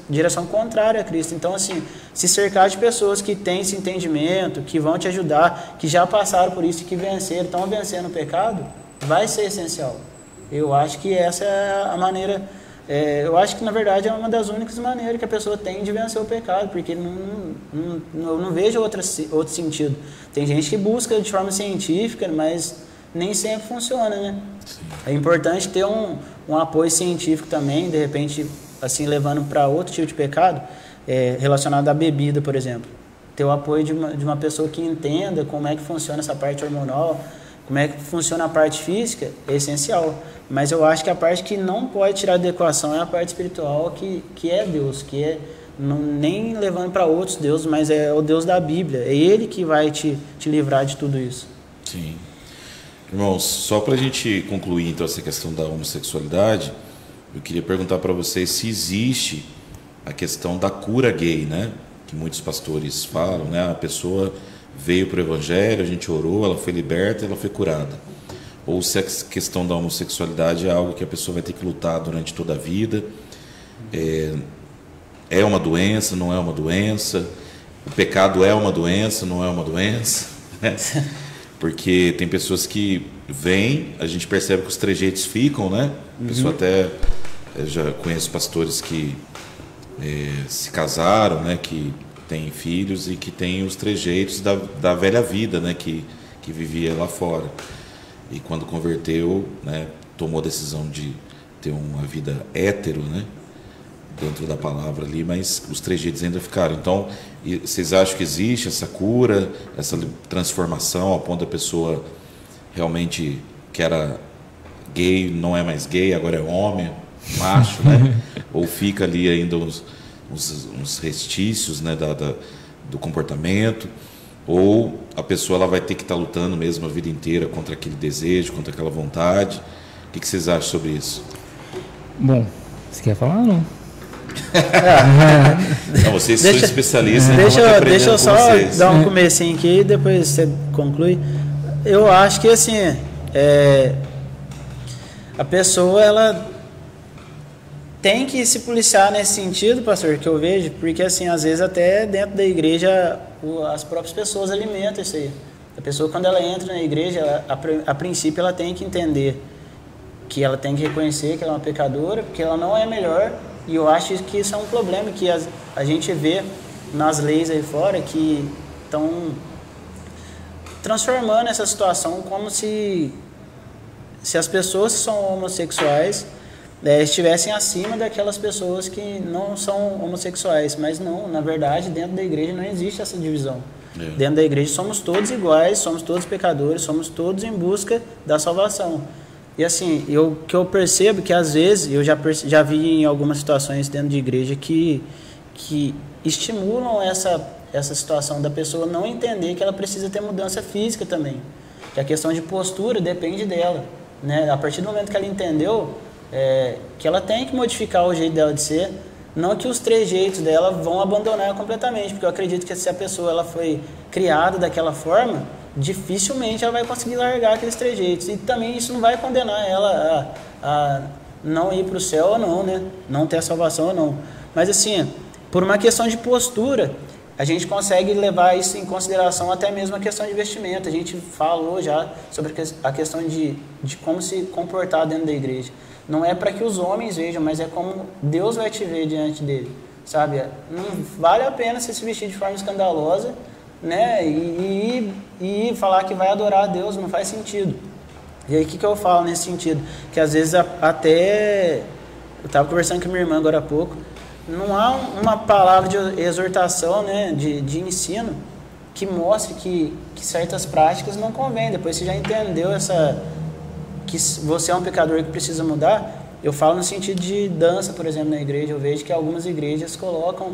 direção contrária a Cristo. Então, assim, se cercar de pessoas que têm esse entendimento, que vão te ajudar, que já passaram por isso e que venceram, estão vencendo o pecado, vai ser essencial. Eu acho que essa é a maneira, eu acho que na verdade é uma das únicas maneiras que a pessoa tem de vencer o pecado, porque eu não vejo outro sentido. Tem gente que busca de forma científica, mas nem sempre funciona, né? Sim. É importante ter um apoio científico também, de repente, assim, levando para outro tipo de pecado, relacionado à bebida, por exemplo. Ter o apoio de uma pessoa que entenda como é que funciona essa parte hormonal, como é que funciona a parte física, é essencial. Mas eu acho que a parte que não pode tirar da equação é a parte espiritual, que é Deus, que nem levando para outros deuses, mas é o Deus da Bíblia. É Ele que vai te livrar de tudo isso. Sim. Irmãos, só para a gente concluir então essa questão da homossexualidade, eu queria perguntar para vocês se existe a questão da cura gay, né? Que muitos pastores falam, né? A pessoa veio para o Evangelho, a gente orou, ela foi liberta, ela foi curada. Ou se a questão da homossexualidade é algo que a pessoa vai ter que lutar durante toda a vida. É uma doença, não é uma doença? O pecado é uma doença, não é uma doença? Porque tem pessoas que vêm, a gente percebe que os trejeitos ficam, né? A pessoa até, já conheço pastores que se casaram, né? Que têm filhos e que têm os trejeitos da velha vida, né? Que vivia lá fora. E quando converteu, né? Tomou a decisão de ter uma vida hétero, né? Dentro da palavra ali, mas os trejeitos ainda ficaram. Então, vocês acham que existe essa cura, essa transformação ao ponto da pessoa realmente que era gay, não é mais gay, agora é homem, macho, né? Ou fica ali ainda uns restícios, né, do comportamento, ou a pessoa ela vai ter que estar lutando mesmo a vida inteira contra aquele desejo, contra aquela vontade. O que vocês acham sobre isso? Bom, você quer falar ou não? Não, vocês são especialistas. Deixa eu só dar um comecinho aqui e depois você conclui. Eu acho que assim, a pessoa ela tem que se policiar nesse sentido, pastor, que eu vejo, porque assim, às vezes até dentro da igreja as próprias pessoas alimentam isso aí. A pessoa, quando ela entra na igreja, a princípio ela tem que entender que ela tem que reconhecer que ela é uma pecadora, porque ela não é melhor. E eu acho que isso é um problema que a gente vê nas leis aí fora, que estão transformando essa situação como se as pessoas que são homossexuais estivessem acima daquelas pessoas que não são homossexuais. Mas não, na verdade, dentro da igreja não existe essa divisão. Dentro da igreja somos todos iguais, somos todos pecadores, somos todos em busca da salvação. E assim, que eu percebo que às vezes, eu já vi em algumas situações dentro de igreja que estimulam essa situação da pessoa não entender que ela precisa ter mudança física também. Que a questão de postura depende dela, né? A partir do momento que ela entendeu que ela tem que modificar o jeito dela de ser, não que os trejeitos dela vão abandonar completamente, porque eu acredito que se a pessoa ela foi criada daquela forma, dificilmente ela vai conseguir largar aqueles trejeitos. E também isso não vai condenar ela a não ir para o céu ou não, né? Não ter a salvação ou não. Mas assim, por uma questão de postura, a gente consegue levar isso em consideração, até mesmo a questão de vestimenta. A gente falou já sobre a questão de como se comportar dentro da igreja. Não é para que os homens vejam, mas é como Deus vai te ver diante dele, sabe? Não vale a pena você se vestir de forma escandalosa, né? E falar que vai adorar a Deus, não faz sentido. E aí o que eu falo nesse sentido? Que às vezes até... Eu estava conversando com minha irmã agora há pouco. Não há uma palavra de exortação, né, de ensino que mostre que certas práticas não convêm. Depois você já entendeu que você é um pecador que precisa mudar. Eu falo no sentido de dança, por exemplo, na igreja. Eu vejo que algumas igrejas colocam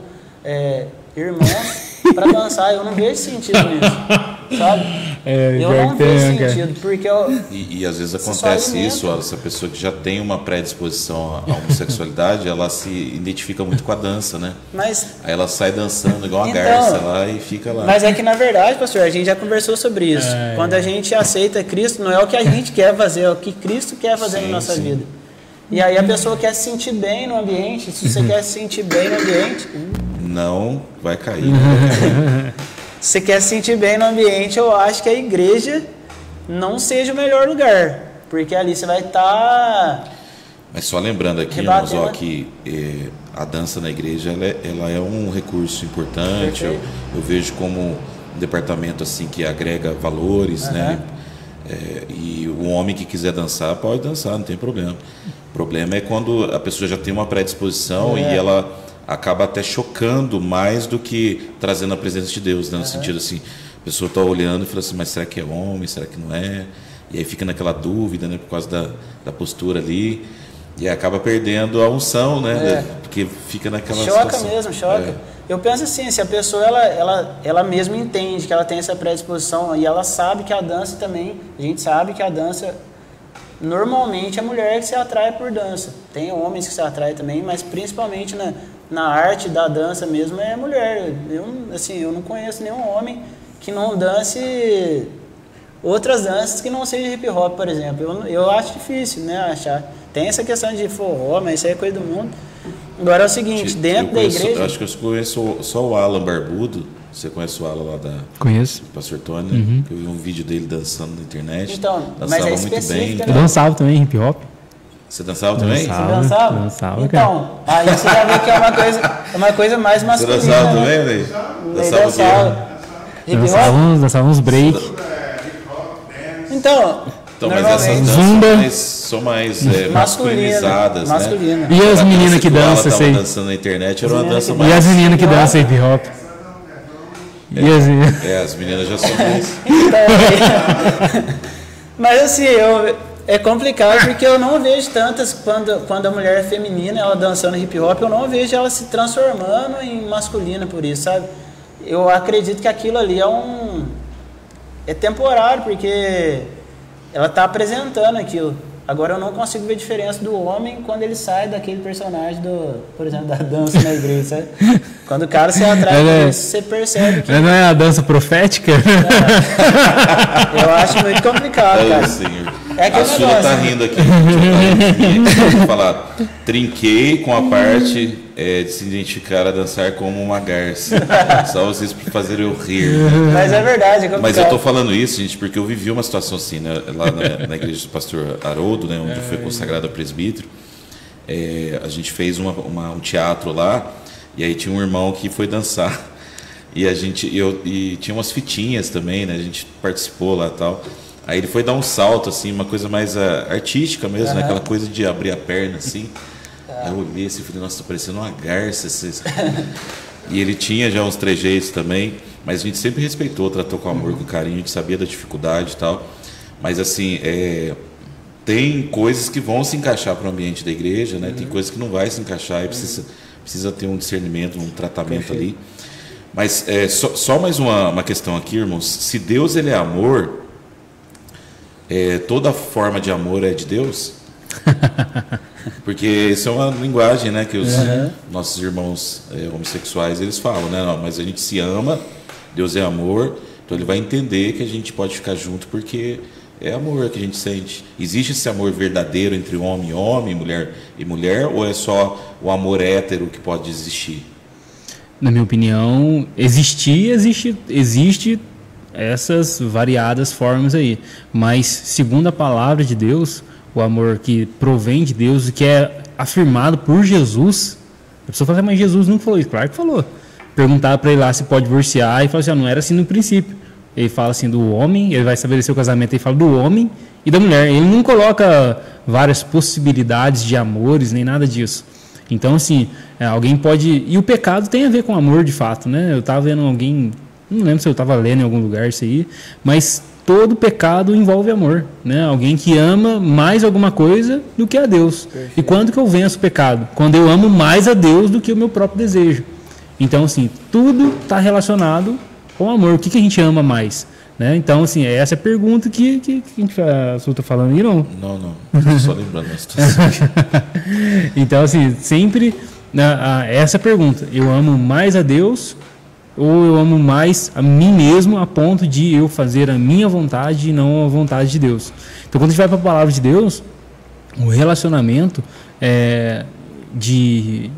irmãos para dançar. Eu não vejo sentido nisso, sabe? Eu não vejo sentido, porque e às vezes acontece isso, essa pessoa que já tem uma predisposição à homossexualidade, ela se identifica muito com a dança, né? Aí ela sai dançando igual uma garça lá e fica lá. Mas é que na verdade, pastor, a gente já conversou sobre isso. Quando a gente aceita Cristo, não é o que a gente quer fazer, é o que Cristo quer fazer na nossa vida. E aí a pessoa quer se sentir bem no ambiente. Se você quer se sentir bem no ambiente, não vai cair. Se você quer se sentir bem no ambiente, eu acho que a igreja não seja o melhor lugar, porque ali você vai estar... Mas só lembrando aqui, irmãos, que a dança na igreja ela é um recurso importante. Eu vejo como um departamento assim que agrega valores, né? E o homem que quiser dançar pode dançar, não tem problema. O problema é quando a pessoa já tem uma predisposição e ela acaba até chocando mais do que trazendo a presença de Deus, né? No sentido assim, a pessoa está olhando e fala assim, mas será que é homem, será que não é? E aí fica naquela dúvida, né? Por causa da postura ali, e acaba perdendo a unção, né? Porque fica naquela situação. Mesmo, choca. Eu penso assim, se a pessoa ela mesma entende que ela tem essa predisposição e ela sabe que a dança também, a gente sabe que a dança, normalmente a mulher que se atrai por dança. Tem homens que se atraem também, mas principalmente na arte da dança mesmo é mulher. Eu não conheço nenhum homem que não dance outras danças que não seja hip hop, por exemplo. Eu acho difícil, né, achar. Tem essa questão de forró, mas isso aí é coisa do mundo. Agora é o seguinte, dentro da igreja... Acho que eu conheço só o Alan Barbudo. Você conhece o Alan lá da... Conheço. Pastor Tony. Eu vi um vídeo dele dançando na internet. Então, dançava muito bem. Eu dançava também hip hop. Você dançava também? Você dançava? Dançava, então, aí você já vê que é uma coisa mais masculina. Você dançava também, velho? Dançava uns break. Então, mas essas danças são mais masculinizadas, né? E as meninas que dançam, sei. dançando na internet, era uma dança mais... E as meninas que dançam hip hop? As meninas já são mais... Mas assim, é complicado porque eu não vejo tantas, quando a mulher é feminina, ela dançando hip hop, eu não vejo ela se transformando em masculina por isso, sabe? Eu acredito que aquilo ali é temporário, porque ela está apresentando aquilo. Agora eu não consigo ver diferença do homem quando ele sai daquele personagem por exemplo, da dança na igreja, sabe? Quando o cara se atrai por isso, você percebe que... Não é a dança profética? Eu acho muito complicado, cara. A Sula tá rindo aqui. Vou falar, trinquei com a parte de se identificar a dançar como uma garça. Só vocês para fazer eu rir. Mas é verdade, é complicado. Mas eu tô falando isso, gente, porque eu vivi uma situação assim, né, lá na igreja do pastor Haroldo, né, onde foi consagrado a presbítero. A gente fez um teatro lá, e aí tinha um irmão que foi dançar. E tinha umas fitinhas também, né? A gente participou lá e tal. Aí ele foi dar um salto, assim, uma coisa mais artística mesmo, né? Aquela coisa de abrir a perna, assim. Aí eu olhei assim e falei, nossa, tá parecendo uma garça. E ele tinha já uns trejeitos também, mas a gente sempre respeitou, tratou com amor, com carinho, a gente sabia da dificuldade e tal. Mas assim, tem coisas que vão se encaixar para o ambiente da igreja, né? Tem coisas que não vai se encaixar e precisa ter um discernimento, um tratamento ali. Mas só mais uma questão aqui, irmãos. Se Deus ele é amor, toda forma de amor é de Deus? Porque isso é uma linguagem, né, que os nossos irmãos homossexuais eles falam, né? Não, mas a gente se ama, Deus é amor, então ele vai entender que a gente pode ficar junto porque é amor que a gente sente. Existe esse amor verdadeiro entre homem e homem, mulher e mulher, ou é só o amor hétero que pode existir? Na minha opinião, existe essas variadas formas aí. Mas, segundo a palavra de Deus, o amor que provém de Deus, que é afirmado por Jesus, a pessoa fala, mas Jesus não falou isso. Claro que falou. Perguntar para ele lá se pode divorciar, e fala assim, não era assim no princípio. Ele fala assim do homem, ele vai estabelecer o casamento, ele fala do homem e da mulher. Ele não coloca várias possibilidades de amores, nem nada disso. Então, assim, alguém pode... E o pecado tem a ver com amor, de fato, né? Eu estava vendo alguém... Não lembro se eu estava lendo em algum lugar isso aí, mas todo pecado envolve amor, né? Alguém que ama mais alguma coisa do que a Deus. Perfeito. E quando que eu venço o pecado? Quando eu amo mais a Deus do que o meu próprio desejo. Então, assim, tudo está relacionado com amor. O que a gente ama mais? Né? Então, assim, essa é a pergunta que a gente está falando aí, não? Não. Só lembrando a situação. Então, assim, sempre essa pergunta. Eu amo mais a Deus ou eu amo mais a mim mesmo a ponto de eu fazer a minha vontade e não a vontade de Deus? Então, quando a gente vai para a palavra de Deus, o relacionamento de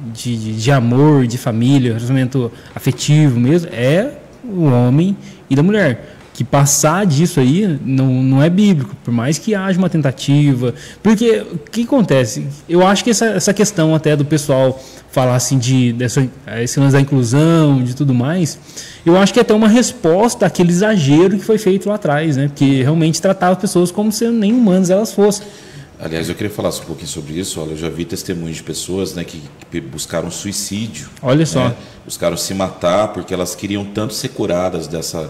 amor, de família, relacionamento afetivo mesmo, é o homem e da mulher. Que passar disso aí não é bíblico, por mais que haja uma tentativa. Porque o que acontece? Eu acho que essa questão até do pessoal falar assim esse lance da inclusão, de tudo mais, eu acho que é até uma resposta àquele exagero que foi feito lá atrás, né? Porque realmente tratava as pessoas como se nem humanas elas fossem. Aliás, eu queria falar um pouquinho sobre isso. Olha, eu já vi testemunhos de pessoas, né, que buscaram suicídio. Olha só. Né? Buscaram se matar porque elas queriam tanto ser curadas dessa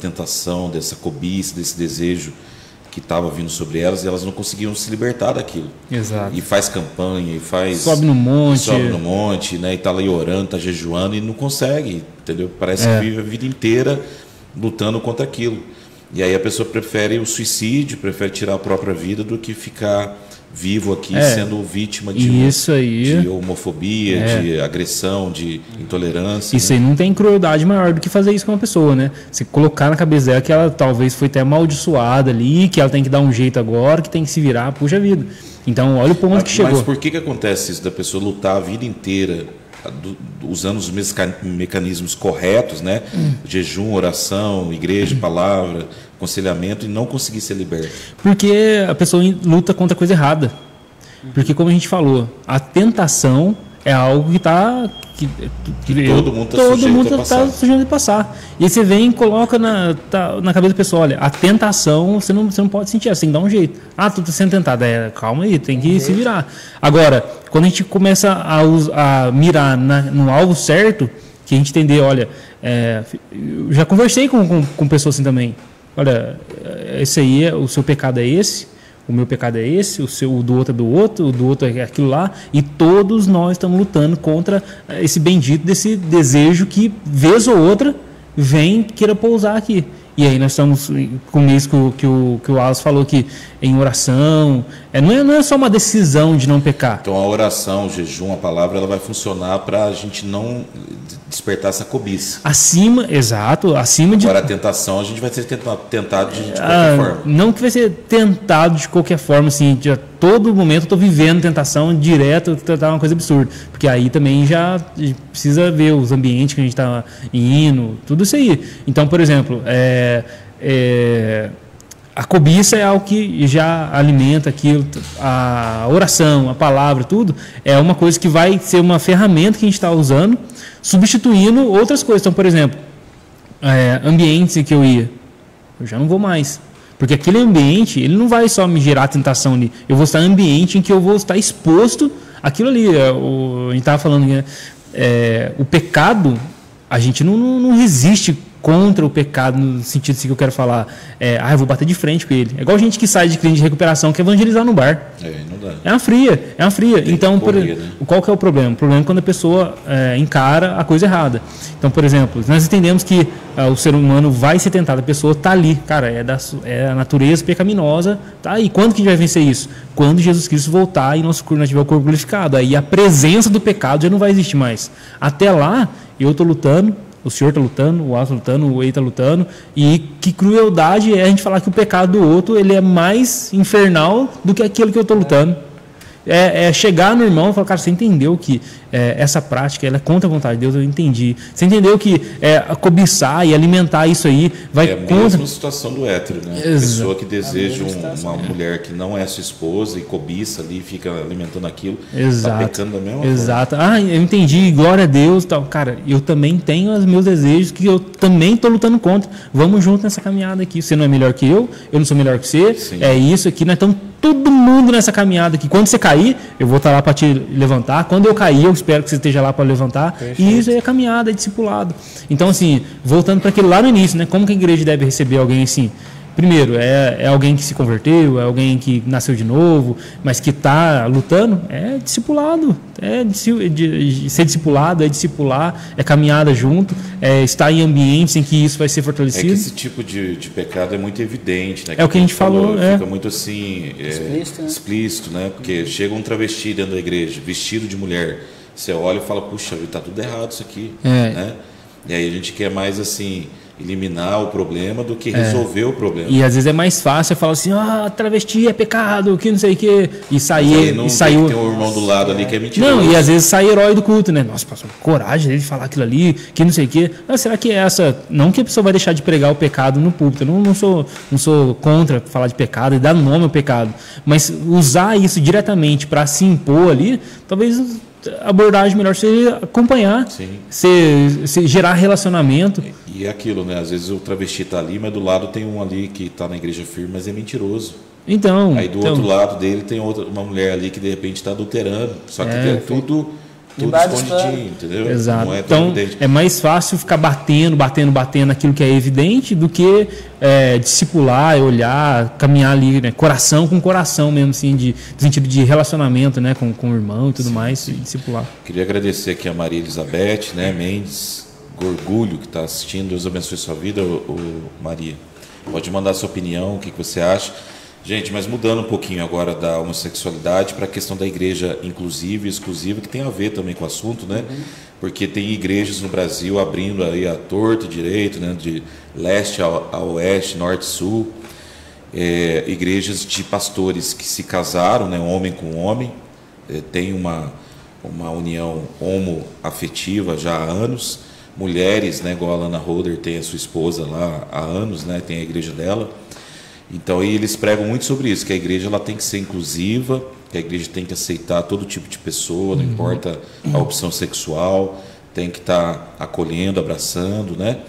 tentação, dessa cobiça, desse desejo que estava vindo sobre elas, e elas não conseguiam se libertar daquilo. Exato. E faz campanha, e faz... Sobe no monte, né? E está lá orando, está jejuando e não consegue, entendeu? Parece que vive a vida inteira lutando contra aquilo. E aí a pessoa prefere o suicídio, prefere tirar a própria vida do que ficar vivo aqui sendo vítima de homofobia, de agressão, de intolerância. Isso aí não tem crueldade maior do que fazer isso com uma pessoa, né? Você colocar na cabeça dela que ela talvez foi até amaldiçoada ali, que ela tem que dar um jeito agora, que tem que se virar, puxa vida. Então olha o ponto que chegou. Mas por que acontece isso da pessoa lutar a vida inteira usando os mecanismos corretos, né? Jejum, oração, igreja, palavra, aconselhamento, e não conseguir ser liberta? Porque a pessoa luta contra a coisa errada. Porque, como a gente falou, a tentação é algo que está... todo mundo está sujeito a passar. E aí você vem e coloca na cabeça da pessoa, olha, a tentação você não pode sentir, você tem que dar um jeito. Tu está sendo tentado, calma aí, tem que se virar. Agora, quando a gente começa a mirar no alvo certo, que a gente entender, olha, eu já conversei com pessoas assim também, olha, esse aí, o seu pecado é esse, o meu pecado é esse, o do outro é do outro, o do outro é aquilo lá, e todos nós estamos lutando contra esse bendito desse desejo que, vez ou outra, vem queira pousar aqui. E aí nós estamos com isso que o Wallace falou, que em oração, não é só uma decisão de não pecar. Então a oração, o jejum, a palavra, ela vai funcionar para a gente não despertar essa cobiça. Acima de... Agora a tentação, a gente vai ser tentado de qualquer forma. Não que vai ser tentado de qualquer forma, assim, a todo momento eu estou vivendo tentação direto, tentar uma coisa absurda. Porque aí também já precisa ver os ambientes que a gente está indo, tudo isso aí. Então, por exemplo, a cobiça é algo que já alimenta aquilo, a oração, a palavra, tudo, é uma coisa que vai ser uma ferramenta que a gente está usando, substituindo outras coisas. Então, por exemplo, ambientes em que eu já não vou mais. Porque aquele ambiente, ele não vai só me gerar tentação ali. Eu vou estar em um ambiente em que eu vou estar exposto àquilo ali. A gente estava falando, o pecado, a gente não resiste contra o pecado, no sentido assim que eu quero falar, eu vou bater de frente com ele. É igual gente que sai de clínica de recuperação que evangelizar no bar. Não dá. É uma fria. Então, correr, né? qual que é o problema? O problema é quando a pessoa encara a coisa errada. Então, por exemplo, nós entendemos que o ser humano vai ser tentado, a pessoa está ali, cara, é a natureza pecaminosa, tá? E quando que a gente vai vencer isso? Quando Jesus Cristo voltar e nós tiver o corpo glorificado. Aí a presença do pecado já não vai existir mais. Até lá, eu estou lutando, o senhor está lutando, o Alson está lutando, o Ei está lutando, e que crueldade é a gente falar que o pecado do outro ele é mais infernal do que aquele que eu estou lutando. Chegar no irmão e falar, cara, você entendeu que essa prática ela é contra a vontade de Deus, eu entendi. Você entendeu que cobiçar e alimentar isso aí vai contra... É a mesma situação do hétero, né? A pessoa que deseja uma mulher que não é sua esposa e cobiça ali, fica alimentando aquilo, está pecando da mesma forma. Exato. Eu entendi, glória a Deus. Tal. Cara, eu também tenho os meus desejos que eu também estou lutando contra. Vamos junto nessa caminhada aqui. Você não é melhor que eu não sou melhor que você. Sim. É isso aqui, nós estamos todo mundo nessa caminhada aqui. Quando você cair, eu vou estar lá para te levantar. Quando eu cair, eu espero que você esteja lá para levantar. Perfeito. E isso aí é caminhada, é discipulado. Então, assim, voltando para aquilo lá no início, né? Como que a igreja deve receber alguém assim? Primeiro, é alguém que se converteu, é alguém que nasceu de novo, mas que está lutando, é discipulado, ser discipulado, é discipular, é caminhada junto, é estar em ambientes em que isso vai ser fortalecido. É que esse tipo de pecado é muito evidente, né? É o que a gente falou. Fica muito assim, explícito, né? Porque chega um travesti dentro da igreja, vestido de mulher, você olha e fala, puxa, está tudo errado isso aqui, né? E aí a gente quer mais assim... eliminar o problema do que resolver o problema. E às vezes é mais fácil falar assim, travesti é pecado, que não sei o que, e sair... Tem um irmão do lado ali que é mentiroso. Não, e às vezes sai herói do culto, né? Nossa, passou coragem dele falar aquilo ali, que não sei o que. Mas será que não que a pessoa vai deixar de pregar o pecado no púlpito, eu não sou contra falar de pecado e dar nome ao pecado, mas usar isso diretamente para se impor ali, talvez... a abordagem melhor seria acompanhar, gerar relacionamento. E é aquilo, né? Às vezes o travesti está ali, mas do lado tem um ali que está na igreja firme, mas é mentiroso. Aí do outro lado dele tem uma mulher ali que de repente está adulterando. Só que é tudo escondidinho, entendeu? Exato. Não é então evidente. É mais fácil ficar batendo aquilo que é evidente do que discipular, olhar, caminhar ali, né? Coração com coração mesmo, assim, no sentido de relacionamento, né? Com o irmão e tudo mais, e discipular. Queria agradecer aqui a Maria Elizabeth, né? Mendes Gorgulho, que está assistindo. Deus abençoe sua vida, Maria. Pode mandar sua opinião, o que você acha. Gente, mas mudando um pouquinho agora da homossexualidade para a questão da igreja inclusiva e exclusiva, que tem a ver também com o assunto, né? Porque tem igrejas no Brasil abrindo aí a torta e direito, né? De leste a oeste, norte e sul. Igrejas de pastores que se casaram, né? Homem com homem, tem uma união homoafetiva já há anos. Mulheres, né? Igual a Lana Holder tem a sua esposa lá há anos, né? Tem a igreja dela. Então, aí eles pregam muito sobre isso, que a igreja ela tem que ser inclusiva, que a igreja tem que aceitar todo tipo de pessoa, não importa a opção sexual, tem que estar acolhendo, abraçando, né?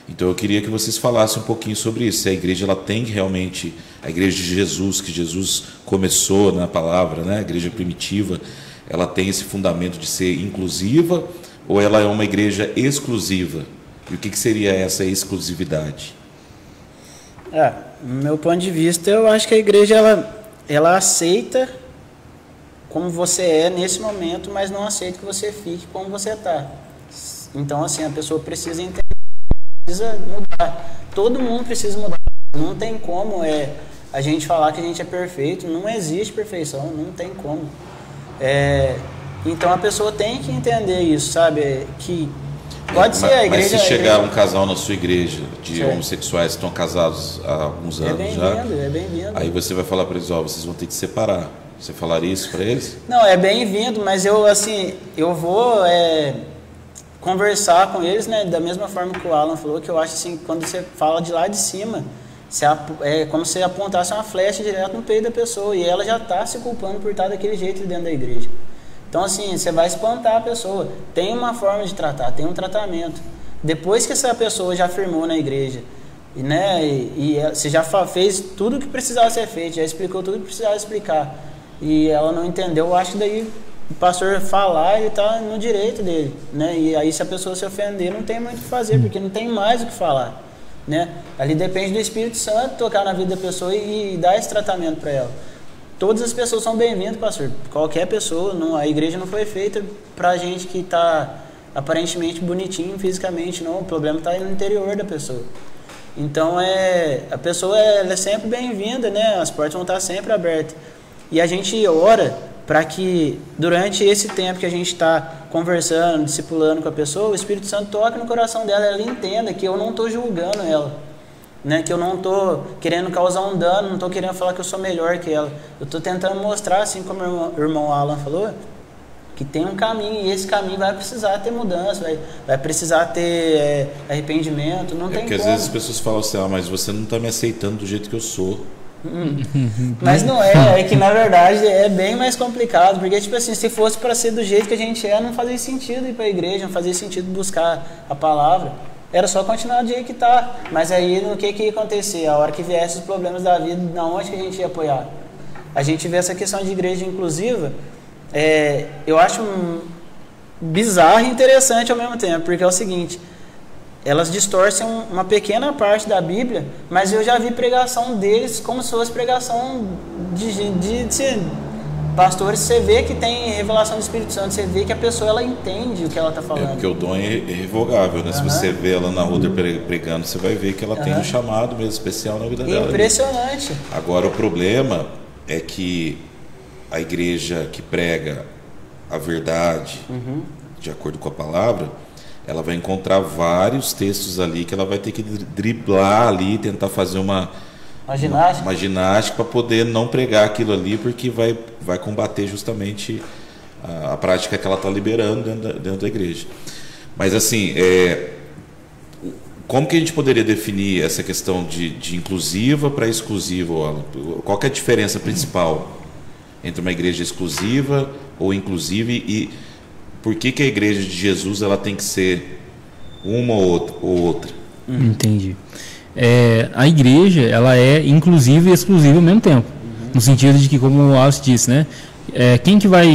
Então, eu queria que vocês falassem um pouquinho sobre isso, se a igreja ela tem realmente, a igreja de Jesus, que Jesus começou na palavra, né? A igreja primitiva, ela tem esse fundamento de ser inclusiva, ou ela é uma igreja exclusiva? E o que seria essa exclusividade? No meu ponto de vista, eu acho que a igreja ela aceita como você é nesse momento, mas não aceita que você fique como você está. Então, assim, a pessoa precisa entender, precisa mudar. Todo mundo precisa mudar. Não tem como a gente falar que a gente é perfeito. Não existe perfeição, não tem como. Então, a pessoa tem que entender isso, sabe? Que pode ser a igreja... Mas se chegar um casal na sua igreja de homossexuais que estão casados há alguns anos já... É bem-vindo. Aí você vai falar para eles, vocês vão ter que separar. Você falaria isso para eles? Não, é bem-vindo, mas eu vou conversar com eles, né, da mesma forma que o Alan falou, que eu acho assim, quando você fala de lá de cima, é como se apontasse uma flecha direto no peito da pessoa, e ela já está se culpando por estar daquele jeito dentro da igreja. Então, assim, você vai espantar a pessoa. Tem uma forma de tratar, tem um tratamento. Depois que essa pessoa já firmou na igreja, né, e você já fez tudo o que precisava ser feito, já explicou tudo o que precisava explicar, e ela não entendeu, eu acho que daí o pastor falar, ele está no direito dele, né? E aí se a pessoa se ofender, não tem muito o que fazer, porque não tem mais o que falar, né? Ali depende do Espírito Santo tocar na vida da pessoa e dar esse tratamento para ela. Todas as pessoas são bem-vindas, pastor. Qualquer pessoa, não, a igreja não foi feita para gente que está aparentemente bonitinho fisicamente, não. O problema está no interior da pessoa. Então a pessoa ela é sempre bem-vinda, né? As portas vão estar sempre abertas. E a gente ora para que durante esse tempo que a gente está conversando, discipulando com a pessoa, o Espírito Santo toque no coração dela, ela entenda que eu não estou julgando ela, né? Que eu não estou querendo causar um dano, não estou querendo falar que eu sou melhor que ela. Eu estou tentando mostrar, assim como o irmão Alan falou, que tem um caminho, e esse caminho vai precisar ter mudança, vai precisar ter arrependimento, não tem porque como. Às vezes as pessoas falam assim, mas você não está me aceitando do jeito que eu sou. Mas não é que na verdade é bem mais complicado, porque tipo assim, se fosse para ser do jeito que a gente não fazia sentido ir para a igreja, não fazia sentido buscar a palavra, era só continuar do jeito que tá. Mas aí o que ia acontecer? A hora que viesse os problemas da vida, na onde que a gente ia apoiar? A gente vê essa questão de igreja inclusiva, eu acho bizarro e interessante ao mesmo tempo, porque é o seguinte, elas distorcem uma pequena parte da Bíblia, mas eu já vi pregação deles como se fosse pregação de pastores. Você vê que tem revelação do Espírito Santo, você vê que a pessoa ela entende o que ela está falando. Porque o dom é irrevogável, né? Se você vê ela na rua pregando, você vai ver que ela tem um chamado mesmo especial na vida dela. Impressionante. Agora o problema é que a igreja que prega a verdade, de acordo com a palavra, ela vai encontrar vários textos ali que ela vai ter que driblar ali, tentar fazer uma ginástica para poder não pregar aquilo ali, porque vai combater justamente a prática que ela está liberando dentro da igreja. Mas assim, como que a gente poderia definir essa questão de inclusiva para exclusiva? Qual que é a diferença principal entre uma igreja exclusiva ou inclusiva, e por que a igreja de Jesus ela tem que ser uma ou outra? Entendi. A igreja ela é inclusiva e exclusiva ao mesmo tempo, no sentido de que, como o Alice disse, né? Quem que vai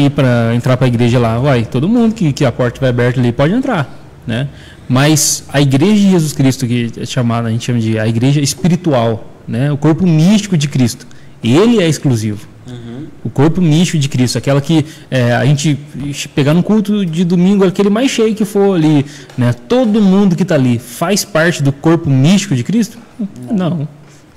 entrar para a igreja lá? Todo mundo que a porta vai aberta ali pode entrar, né? Mas a igreja de Jesus Cristo, que é chamada, a gente chama de a igreja espiritual, né? O corpo místico de Cristo, ele é exclusivo. O corpo místico de Cristo, aquela que a gente pegar no culto de domingo, aquele mais cheio que for ali, né? Todo mundo que está ali faz parte do corpo místico de Cristo? Não.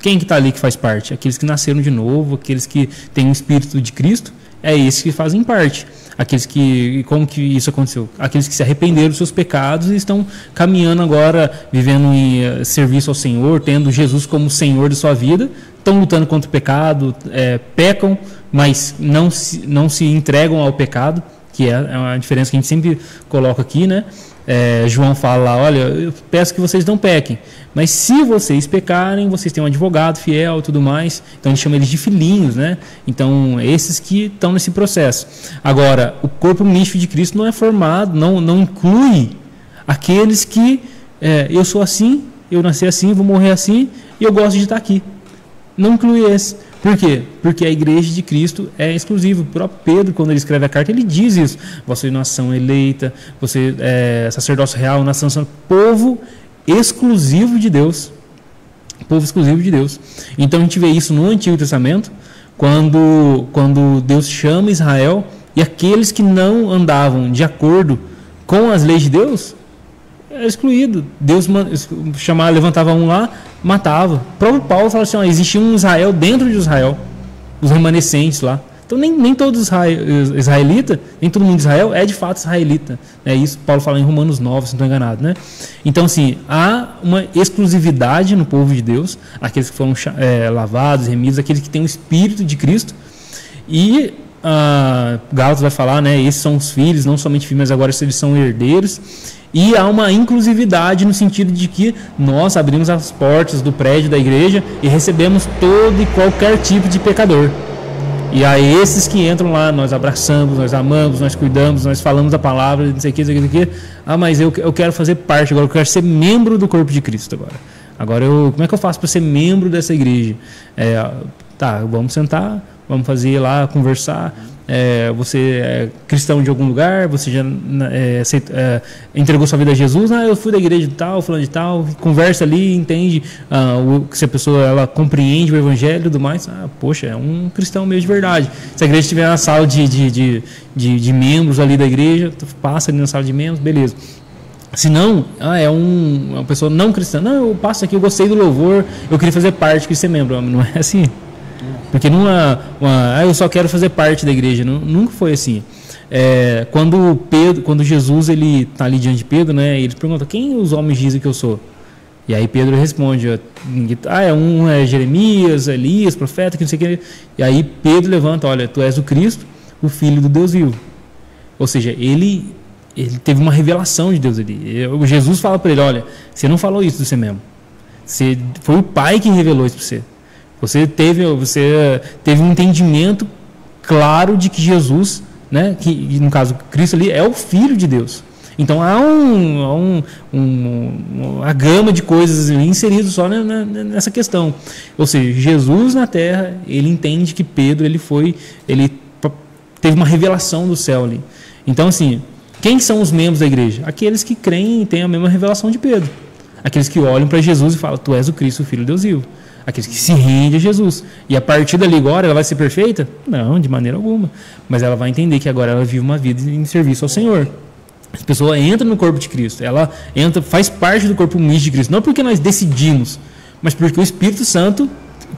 Quem que está ali que faz parte? Aqueles que nasceram de novo, aqueles que têm o Espírito de Cristo, esses que fazem parte. Aqueles que, como que isso aconteceu? Aqueles que se arrependeram dos seus pecados e estão caminhando agora, vivendo em serviço ao Senhor, tendo Jesus como Senhor de sua vida, estão lutando contra o pecado, pecam, mas não se entregam ao pecado, que é uma diferença que a gente sempre coloca aqui, né? João fala lá, olha, eu peço que vocês não pequem, mas se vocês pecarem, vocês têm um advogado fiel e tudo mais. Então a gente chama eles de filhinhos, né? Então esses que estão nesse processo. Agora, o corpo místico de Cristo não é formado, não inclui aqueles que eu sou assim, eu nasci assim, vou morrer assim e eu gosto de estar aqui. Não inclui esse. Por quê? Porque a igreja de Cristo é exclusiva. O próprio Pedro, quando ele escreve a carta, ele diz isso. Você é nação eleita, você é sacerdócio real, nação santa, povo exclusivo de Deus. Povo exclusivo de Deus. Então a gente vê isso no Antigo Testamento, quando Deus chama Israel, e aqueles que não andavam de acordo com as leis de Deus, era excluído. Deus levantava um lá, matava. O próprio Paulo fala assim, existia um Israel dentro de Israel, os remanescentes lá. Então nem todos os israelitas, nem todo mundo de Israel é de fato israelita. Isso Paulo fala em Romanos 9, se não estou enganado, né? Então assim, há uma exclusividade no povo de Deus, aqueles que foram lavados, remidos, aqueles que têm o Espírito de Cristo. E Gálatas vai falar, né? Esses são os filhos, não somente filhos, mas agora eles são herdeiros. E há uma inclusividade no sentido de que nós abrimos as portas do prédio da igreja e recebemos todo e qualquer tipo de pecador. E a esses que entram lá, nós abraçamos, nós amamos, nós cuidamos, nós falamos a palavra, não sei o que, não sei o que. Mas eu quero fazer parte agora, eu quero ser membro do corpo de Cristo agora. Como é que eu faço para ser membro dessa igreja? Vamos sentar, vamos fazer lá, conversar. você é cristão de algum lugar, você já entregou sua vida a Jesus, eu fui da igreja de tal, fulano de tal, conversa ali, entende se a pessoa ela compreende o evangelho e tudo mais, poxa, é um cristão mesmo de verdade. Se a igreja estiver na sala de membros ali da igreja, passa ali na sala de membros, beleza. Se não, é uma pessoa não cristã, eu passo aqui, eu gostei do louvor, eu queria fazer parte, queria ser membro, não é assim. Porque não eu só quero fazer parte da igreja, nunca foi assim. Quando Jesus ele está ali diante de Pedro, né, ele pergunta, quem os homens dizem que eu sou? E aí Pedro responde, é Jeremias, Elias, profeta, que não sei o que. E aí Pedro levanta, olha, tu és o Cristo, o Filho do Deus vivo. Ou seja, ele teve uma revelação de Deus ali. Jesus fala para ele, olha, você não falou isso de você mesmo. Foi o Pai que revelou isso para você. Você teve um entendimento claro de que Jesus, né, que no caso Cristo ali, é o Filho de Deus. Então há uma gama de coisas inseridas só nessa questão. Ou seja, Jesus na Terra, ele entende que Pedro ele teve uma revelação do céu ali. Então assim, quem são os membros da igreja? Aqueles que creem e têm a mesma revelação de Pedro. Aqueles que olham para Jesus e falam, tu és o Cristo, o Filho de Deus vivo. Aqueles que se rendem a Jesus. E a partir dali agora, ela vai ser perfeita? Não, de maneira alguma. Mas ela vai entender que agora ela vive uma vida em serviço ao Senhor. A pessoa entra no corpo de Cristo. Ela faz parte do corpo místico de Cristo. Não porque nós decidimos, mas porque o Espírito Santo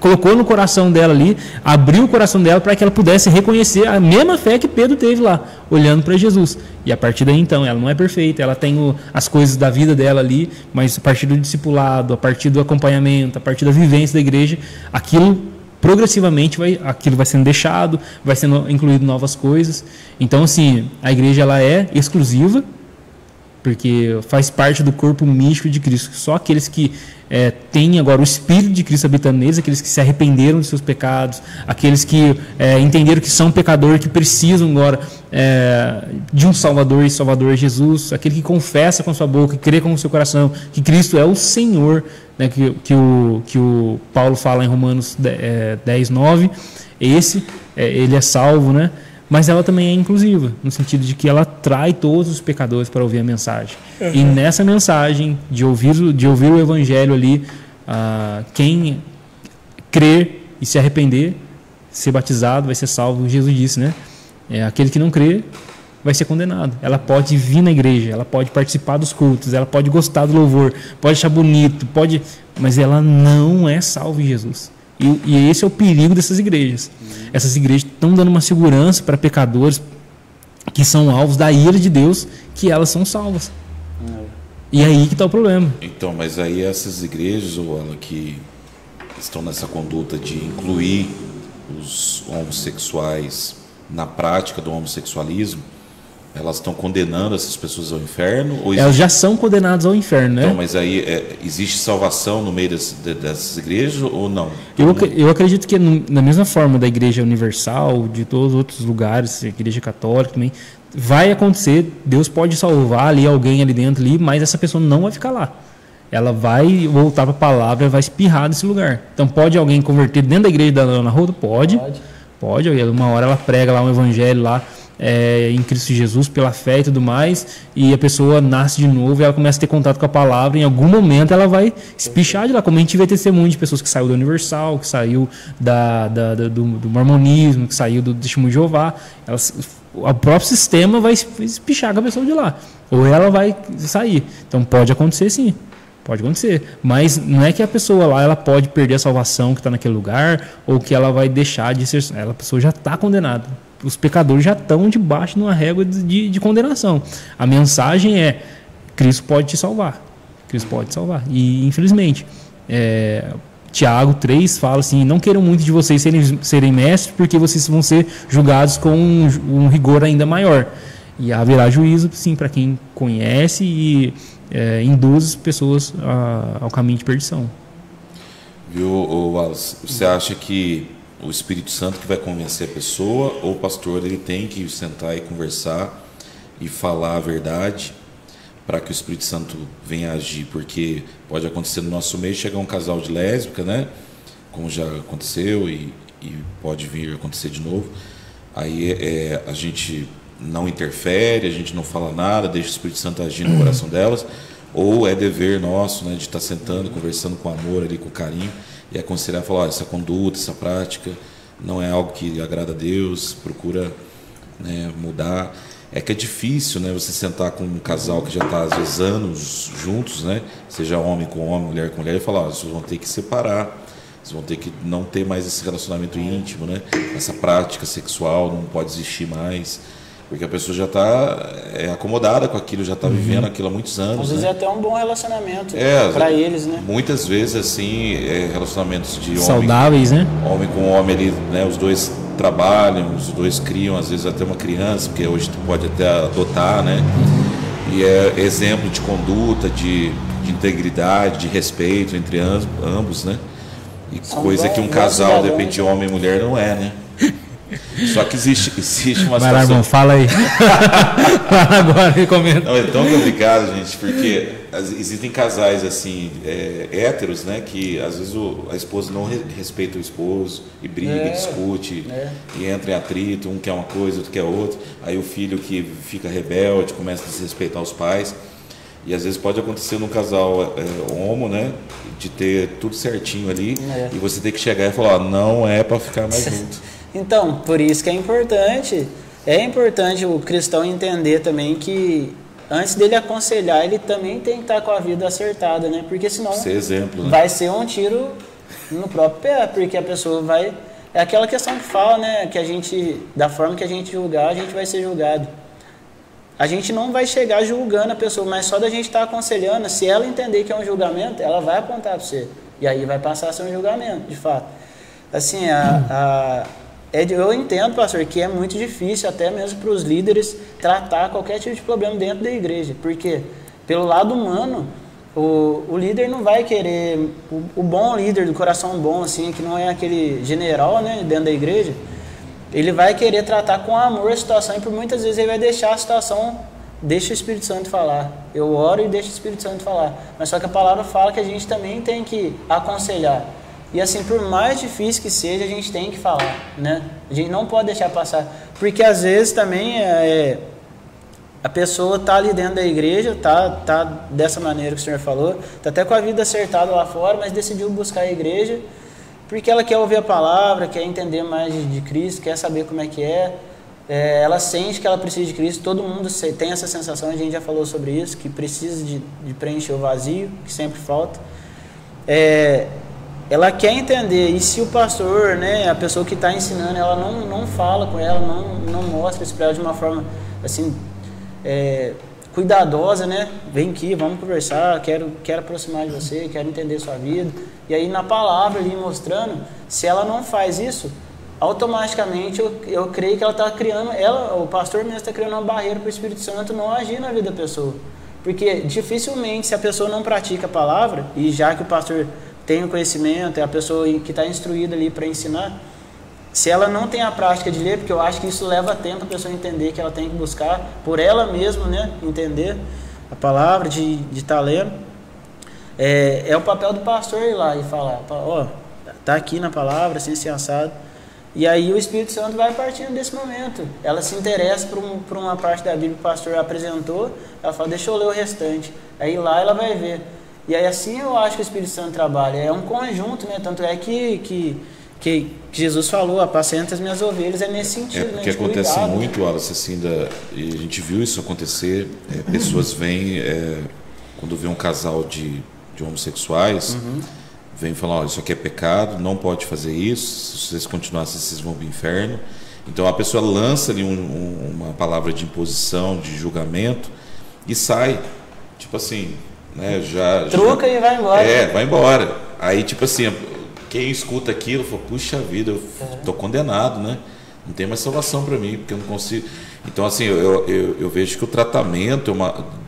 colocou no coração dela ali, abriu o coração dela para que ela pudesse reconhecer a mesma fé que Pedro teve lá, olhando para Jesus. E a partir daí, então, ela não é perfeita, ela tem as coisas da vida dela ali, mas a partir do discipulado, a partir do acompanhamento, a partir da vivência da igreja, aquilo progressivamente aquilo vai sendo deixado, vai sendo incluído novas coisas. Então, assim, a igreja ela é exclusiva, porque faz parte do corpo místico de Cristo. Só aqueles que têm agora o Espírito de Cristo habitando neles, aqueles que se arrependeram de seus pecados, aqueles que entenderam que são pecadores, que precisam agora de um Salvador, e Salvador é Jesus, aquele que confessa com a sua boca, que crê com o seu coração que Cristo é o Senhor, né, que o Paulo fala em Romanos 10:9, ele é salvo, né? Mas ela também é inclusiva, no sentido de que ela atrai todos os pecadores para ouvir a mensagem. Uhum. E nessa mensagem, de ouvir o Evangelho ali, quem crer e se arrepender, ser batizado, vai ser salvo. Jesus disse, né? Aquele que não crê vai ser condenado. Ela pode vir na igreja, ela pode participar dos cultos, ela pode gostar do louvor, pode achar bonito, mas ela não é salva em Jesus. E esse é o perigo dessas igrejas. Essas igrejas estão dando uma segurança para pecadores que são alvos da ira de Deus, que elas são salvas. E aí que está o problema. Então, mas aí essas igrejas, ou ela que estão nessa conduta de incluir os homossexuais na prática do homossexualismo, elas estão condenando essas pessoas ao inferno? Ou elas já são condenadas ao inferno, né? Então, mas aí existe salvação no meio dessas igrejas ou não? Eu acredito que na mesma forma da Igreja Universal, de todos os outros lugares, a Igreja Católica também, vai acontecer, Deus pode salvar ali alguém ali dentro, mas essa pessoa não vai ficar lá. Ela vai voltar para a palavra, vai espirrar desse lugar. Então pode alguém converter dentro da igreja da Ana Roda? Pode. Uma hora ela prega lá um evangelho lá, em Cristo Jesus, pela fé e tudo mais, e a pessoa nasce de novo e ela começa a ter contato com a palavra, em algum momento ela vai espichar de lá, como a gente vê testemunho de pessoas que saiu da Universal, que saiu do mormonismo, que saiu do testemunho de Jeová, o próprio sistema vai espichar com a pessoa de lá, ou ela vai sair. Então pode acontecer sim, pode acontecer, mas não é que a pessoa lá ela pode perder a salvação que está naquele lugar, ou que ela vai deixar de ser, a pessoa já está condenada. Os pecadores já estão debaixo de uma régua de condenação. A mensagem é: Cristo pode te salvar. Cristo pode te salvar. E, infelizmente, Tiago 3 fala assim: não queiram muito de vocês serem mestres, porque vocês vão ser julgados com um rigor ainda maior. E haverá juízo, sim, para quem conhece e induz as pessoas ao caminho de perdição. Viu, Wallace? Você acha que o Espírito Santo que vai convencer a pessoa, ou o pastor ele tem que sentar e conversar e falar a verdade para que o Espírito Santo venha agir? Porque pode acontecer no nosso meio chegar um casal de lésbica, né? Como já aconteceu e pode vir a acontecer de novo. Aí a gente não interfere, a gente não fala nada, deixa o Espírito Santo agir no coração delas, ou é dever nosso, né, de estar sentando, conversando com amor ali, com carinho, e aconselhar, falar, essa conduta, essa prática não é algo que agrada a Deus, procura, né, mudar. É que é difícil, né, você sentar com um casal que já está às vezes anos juntos, né, seja homem com homem, mulher com mulher, e falar, vocês vão ter que separar, vocês vão ter que não ter mais esse relacionamento íntimo, né, essa prática sexual não pode existir mais. Porque a pessoa já está acomodada com aquilo, já está vivendo aquilo há muitos anos. Às vezes né? é até um bom relacionamento para eles, né? Muitas vezes, assim, relacionamentos de saudáveis, homem, né? Homem com homem ali, né? Os dois trabalham, os dois criam, às vezes até uma criança, porque hoje tu pode até adotar, né? E é exemplo de conduta, de integridade, de respeito entre ambos, né? E São coisa que um casal, de repente, homem e mulher, não é, né? Só que existe uma Vai lá, situação... irmão, fala aí. Fala agora e comenta. Não, é tão complicado, gente, porque existem casais assim, héteros, né, que às vezes a esposa não respeita o esposo e briga, discute, e entra em atrito, um quer uma coisa, outro quer outra. Aí o filho que fica rebelde começa a desrespeitar os pais. E às vezes pode acontecer num casal homo, né, de ter tudo certinho ali, e você ter que chegar e falar, não é para ficar mais junto. Então, por isso que é importante o cristão entender também que antes dele aconselhar, ele também tem que estar com a vida acertada, né? Porque senão ser exemplo, né? Vai ser um tiro no próprio pé, porque a pessoa vai... É aquela questão que fala, né? Que a gente, da forma que a gente julgar, a gente vai ser julgado. A gente não vai chegar julgando a pessoa, mas só da gente estar aconselhando, se ela entender que é um julgamento, ela vai apontar para você. E aí vai passar a ser um julgamento, de fato. Assim, eu entendo, pastor, que é muito difícil até mesmo para os líderes tratar qualquer tipo de problema dentro da igreja, porque pelo lado humano, o líder não vai querer, o bom líder do coração bom, assim, que não é aquele general, né, dentro da igreja, ele vai querer tratar com amor a situação e por muitas vezes ele vai deixar a situação, deixa o Espírito Santo falar. Eu oro e deixo o Espírito Santo falar, mas só que a palavra fala que a gente também tem que aconselhar. E assim, por mais difícil que seja, a gente tem que falar, né? A gente não pode deixar passar. Porque às vezes também a pessoa está ali dentro da igreja, tá dessa maneira que o senhor falou, está até com a vida acertada lá fora, mas decidiu buscar a igreja porque ela quer ouvir a palavra, quer entender mais de Cristo, quer saber como é que ela sente que ela precisa de Cristo, todo mundo tem essa sensação, a gente já falou sobre isso, que precisa de preencher o vazio, que sempre falta. Ela quer entender, e se o pastor, né, a pessoa que está ensinando, ela não fala com ela, não mostra isso para ela de uma forma assim, cuidadosa, né? Vem aqui, vamos conversar, quero aproximar de você, quero entender sua vida. E aí na palavra ali mostrando, se ela não faz isso, automaticamente eu creio que ela está criando, o pastor mesmo está criando uma barreira para o Espírito Santo não agir na vida da pessoa. Porque dificilmente, se a pessoa não pratica a palavra, e já que o pastor tem o conhecimento, é a pessoa que está instruída ali para ensinar, se ela não tem a prática de ler, porque eu acho que isso leva tempo a pessoa entender que ela tem que buscar por ela mesma, né, entender a palavra, de estar lendo, é o papel do pastor ir lá e falar, tá aqui na palavra, assim, assado, e aí o Espírito Santo vai partindo desse momento, ela se interessa por uma parte da Bíblia que o pastor apresentou, ela fala, deixa eu ler o restante, aí lá ela vai ver. E aí assim eu acho que o Espírito Santo trabalha. É um conjunto, né? Tanto é que Jesus falou, apacenta as minhas ovelhas, é nesse sentido. Porque né? acontece cuidado, muito, Wallace, assim, e a gente viu isso acontecer, pessoas vêm, quando vê um casal de homossexuais, vem falar, isso aqui é pecado, não pode fazer isso, se vocês continuarem, vocês vão para o inferno. Então a pessoa lança ali uma palavra de imposição, de julgamento, e sai, tipo assim... Né, Truca e vai embora. Vai embora. Aí, tipo assim, quem escuta aquilo fala, puxa vida, eu tô condenado, né? Não tem mais salvação para mim, porque eu não consigo. Então, assim, eu vejo que o tratamento,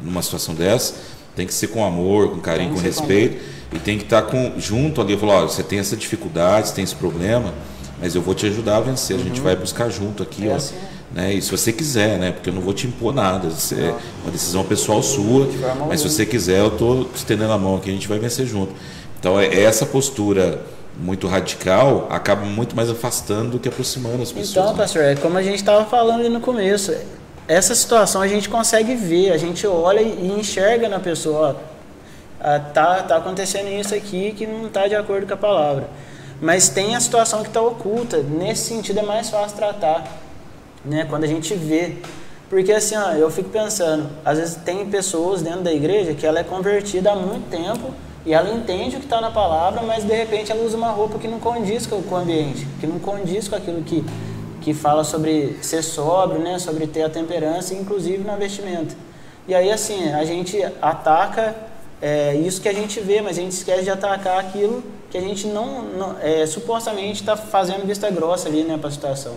numa situação dessa, tem que ser com amor, com carinho, com respeito, e tem que estar junto ali. Eu falo, você tem essa dificuldade, você tem esse problema, mas eu vou te ajudar a vencer. A gente vai buscar junto aqui, assim. Né? E se você quiser, né? Porque eu não vou te impor nada, é uma decisão pessoal sua, mas se você quiser, eu estou estendendo a mão aqui, a gente vai vencer junto. Então é essa postura muito radical, acaba muito mais afastando do que aproximando as pessoas. Então, pastor, é como a gente estava falando ali no começo, essa situação a gente consegue ver, a gente olha e enxerga na pessoa, ó, tá acontecendo isso aqui que não está de acordo com a palavra. Mas tem a situação que está oculta, nesse sentido é mais fácil tratar, né? Quando a gente vê. Porque assim, ó, eu fico pensando, às vezes tem pessoas dentro da igreja que ela é convertida há muito tempo e ela entende o que está na palavra, mas de repente ela usa uma roupa que não condiz com o ambiente, que não condiz com aquilo que fala sobre ser sóbrio, né? Sobre ter a temperança, inclusive na vestimenta. E aí assim, a gente ataca isso que a gente vê, mas a gente esquece de atacar aquilo que a gente supostamente está fazendo vista grossa ali, né, para a situação.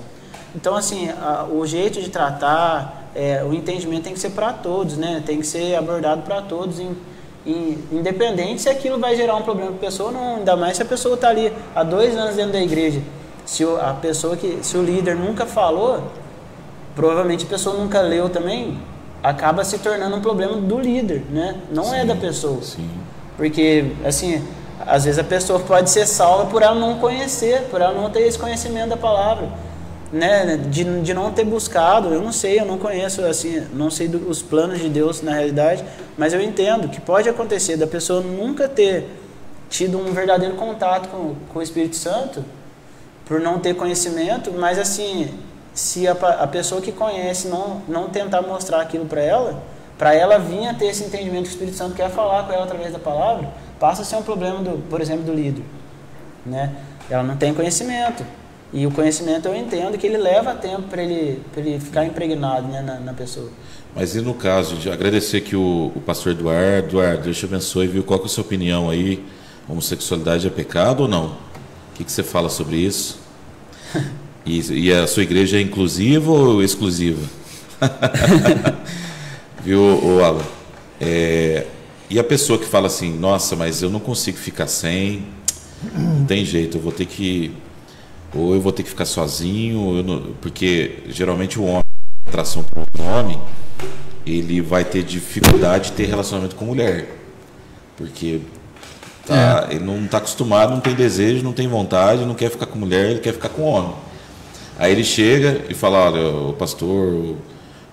Então, assim, o jeito de tratar, o entendimento tem que ser para todos, né? Tem que ser abordado para todos, independente se aquilo vai gerar um problema para a pessoa ou não. Ainda mais se a pessoa está ali há 2 anos dentro da igreja. Se o líder nunca falou, provavelmente a pessoa nunca leu também, acaba se tornando um problema do líder, né? Não sim, é da pessoa. Sim. Porque, assim, às vezes a pessoa pode ser salva por ela não conhecer, por ela não ter esse conhecimento da palavra, né? De não ter buscado. Eu não sei, eu não conheço, assim, não sei os planos de Deus na realidade, mas eu entendo que pode acontecer da pessoa nunca ter tido um verdadeiro contato com o Espírito Santo, por não ter conhecimento, mas assim, se a pessoa que conhece não tentar mostrar aquilo para ela vir a ter esse entendimento que o Espírito Santo quer falar com ela através da palavra, passa a ser um problema, por exemplo, do líder, né? Ela não tem conhecimento, e o conhecimento eu entendo que ele leva tempo para ele ficar impregnado, né, na pessoa. Mas e no caso de agradecer aqui o pastor Eduardo, Deus te abençoe, viu? Qual que é a sua opinião aí? Homossexualidade é pecado ou não? O que você fala sobre isso? E a sua igreja é inclusiva ou exclusiva? Viu, Alan? E a pessoa que fala assim, nossa, mas eu não consigo ficar sem, não tem jeito, eu vou ter que ficar sozinho, porque geralmente o homem, a atração para o homem, ele vai ter dificuldade de ter relacionamento com mulher, porque ele não está acostumado, não tem desejo, não tem vontade, não quer ficar com mulher, ele quer ficar com homem. Aí ele chega e fala, olha, o pastor,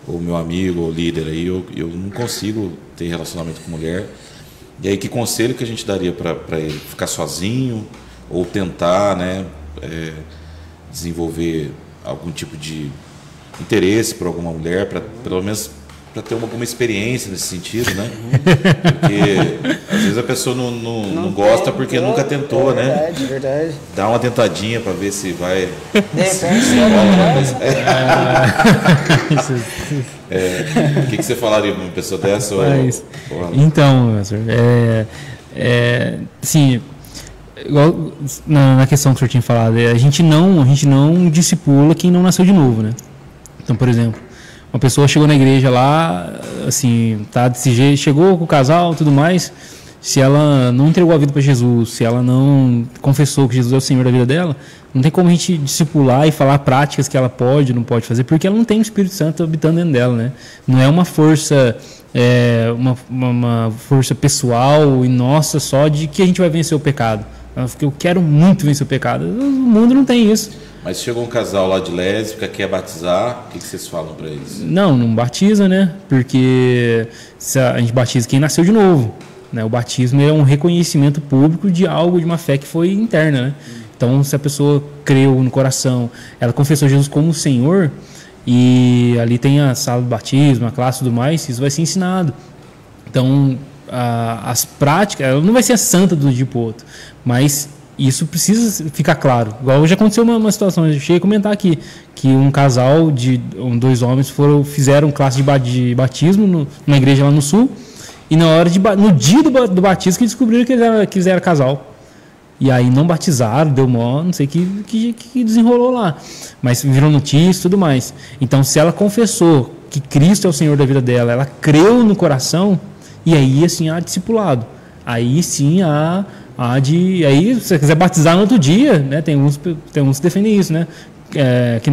o meu amigo, o líder aí, eu não consigo ter relacionamento com mulher. E aí que conselho que a gente daria para ele? Ficar sozinho ou tentar, né, desenvolver algum tipo de interesse por alguma mulher, pelo menos para ter alguma experiência nesse sentido, né? Porque às vezes a pessoa não gosta porque nunca tentou, né? Verdade. Dá uma tentadinha para ver se vai. De repente, o que você falaria para uma pessoa dessa? Então, sim, igual na questão que o senhor tinha falado, a gente não discipula quem não nasceu de novo, né? Então, por exemplo, uma pessoa chegou na igreja lá, assim, tá desse jeito, chegou com o casal, tudo mais. Se ela não entregou a vida para Jesus, se ela não confessou que Jesus é o Senhor da vida dela, não tem como a gente discipular e falar práticas que ela pode, não pode fazer, porque ela não tem o Espírito Santo habitando dentro dela, né? Não é uma força, uma força pessoal e nossa só de que a gente vai vencer o pecado. Porque eu quero muito vencer o pecado. O mundo não tem isso. Mas chegou um casal lá de lésbica, quer batizar, o que vocês falam para eles? Não batiza, né? Porque a gente batiza quem nasceu de novo, né? O batismo é um reconhecimento público de algo, de uma fé que foi interna, né? Então, se a pessoa creu no coração, ela confessou Jesus como Senhor, e ali tem a sala do batismo, a classe e tudo mais, isso vai ser ensinado. Então, as práticas, ela não vai ser a santa de um dia para o outro, mas isso precisa ficar claro. Igual já aconteceu uma situação, eu cheguei a comentar aqui, que um casal de 2 homens fizeram classe de batismo numa igreja lá no sul, e no dia do batismo que descobriram que eles eram casal. E aí não batizaram, deu mó, não sei que desenrolou lá. Mas virou notícia e tudo mais. Então, se ela confessou que Cristo é o Senhor da vida dela, ela creu no coração, e aí assim há discipulado. Aí sim aí se você quiser batizar no outro dia, né? Tem uns que defendem isso, né? Que